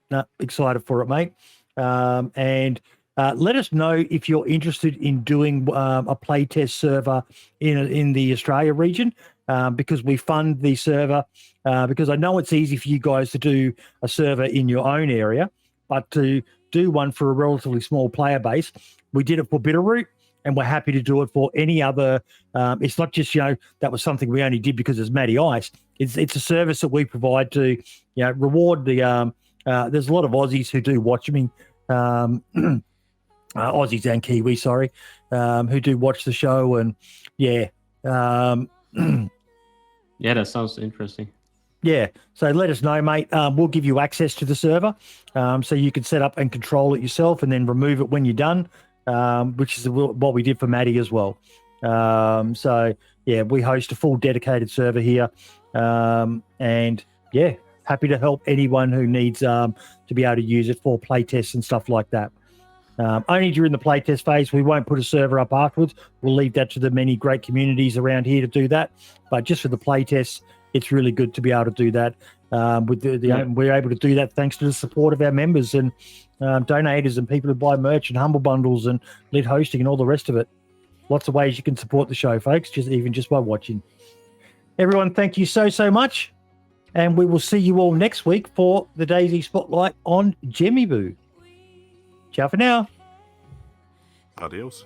No, excited for it, mate. And let us know if you're interested in doing a playtest server in the Australia region, because we fund the server. Because I know it's easy for you guys to do a server in your own area, but to do one for a relatively small player base, we did it for Bitterroot, and we're happy to do it for any other. It's not just, that was something we only did because it's Matty Ice. It's a service that we provide to, reward the. There's a lot of Aussies who do watch me, Aussies and Kiwis, sorry, who do watch the show, and yeah. Yeah, that sounds interesting. Yeah, so let us know, mate. We'll give you access to the server, so you can set up and control it yourself and then remove it when you're done, which is what we did for Maddie as well. So, yeah, we host a full dedicated server here, and, yeah, happy to help anyone who needs to be able to use it for playtests and stuff like that. Only during the playtest phase. We won't put a server up afterwards. We'll leave that to the many great communities around here to do that. But just for the playtests, it's really good to be able to do that. We're able to do that thanks to the support of our members and donators and people who buy merch and Humble Bundles and lead hosting and all the rest of it. Lots of ways you can support the show, folks, just by watching. Everyone, thank you so much. And we will see you all next week for the DayZ Spotlight on Jemmy Boo. Ciao for now. Adios.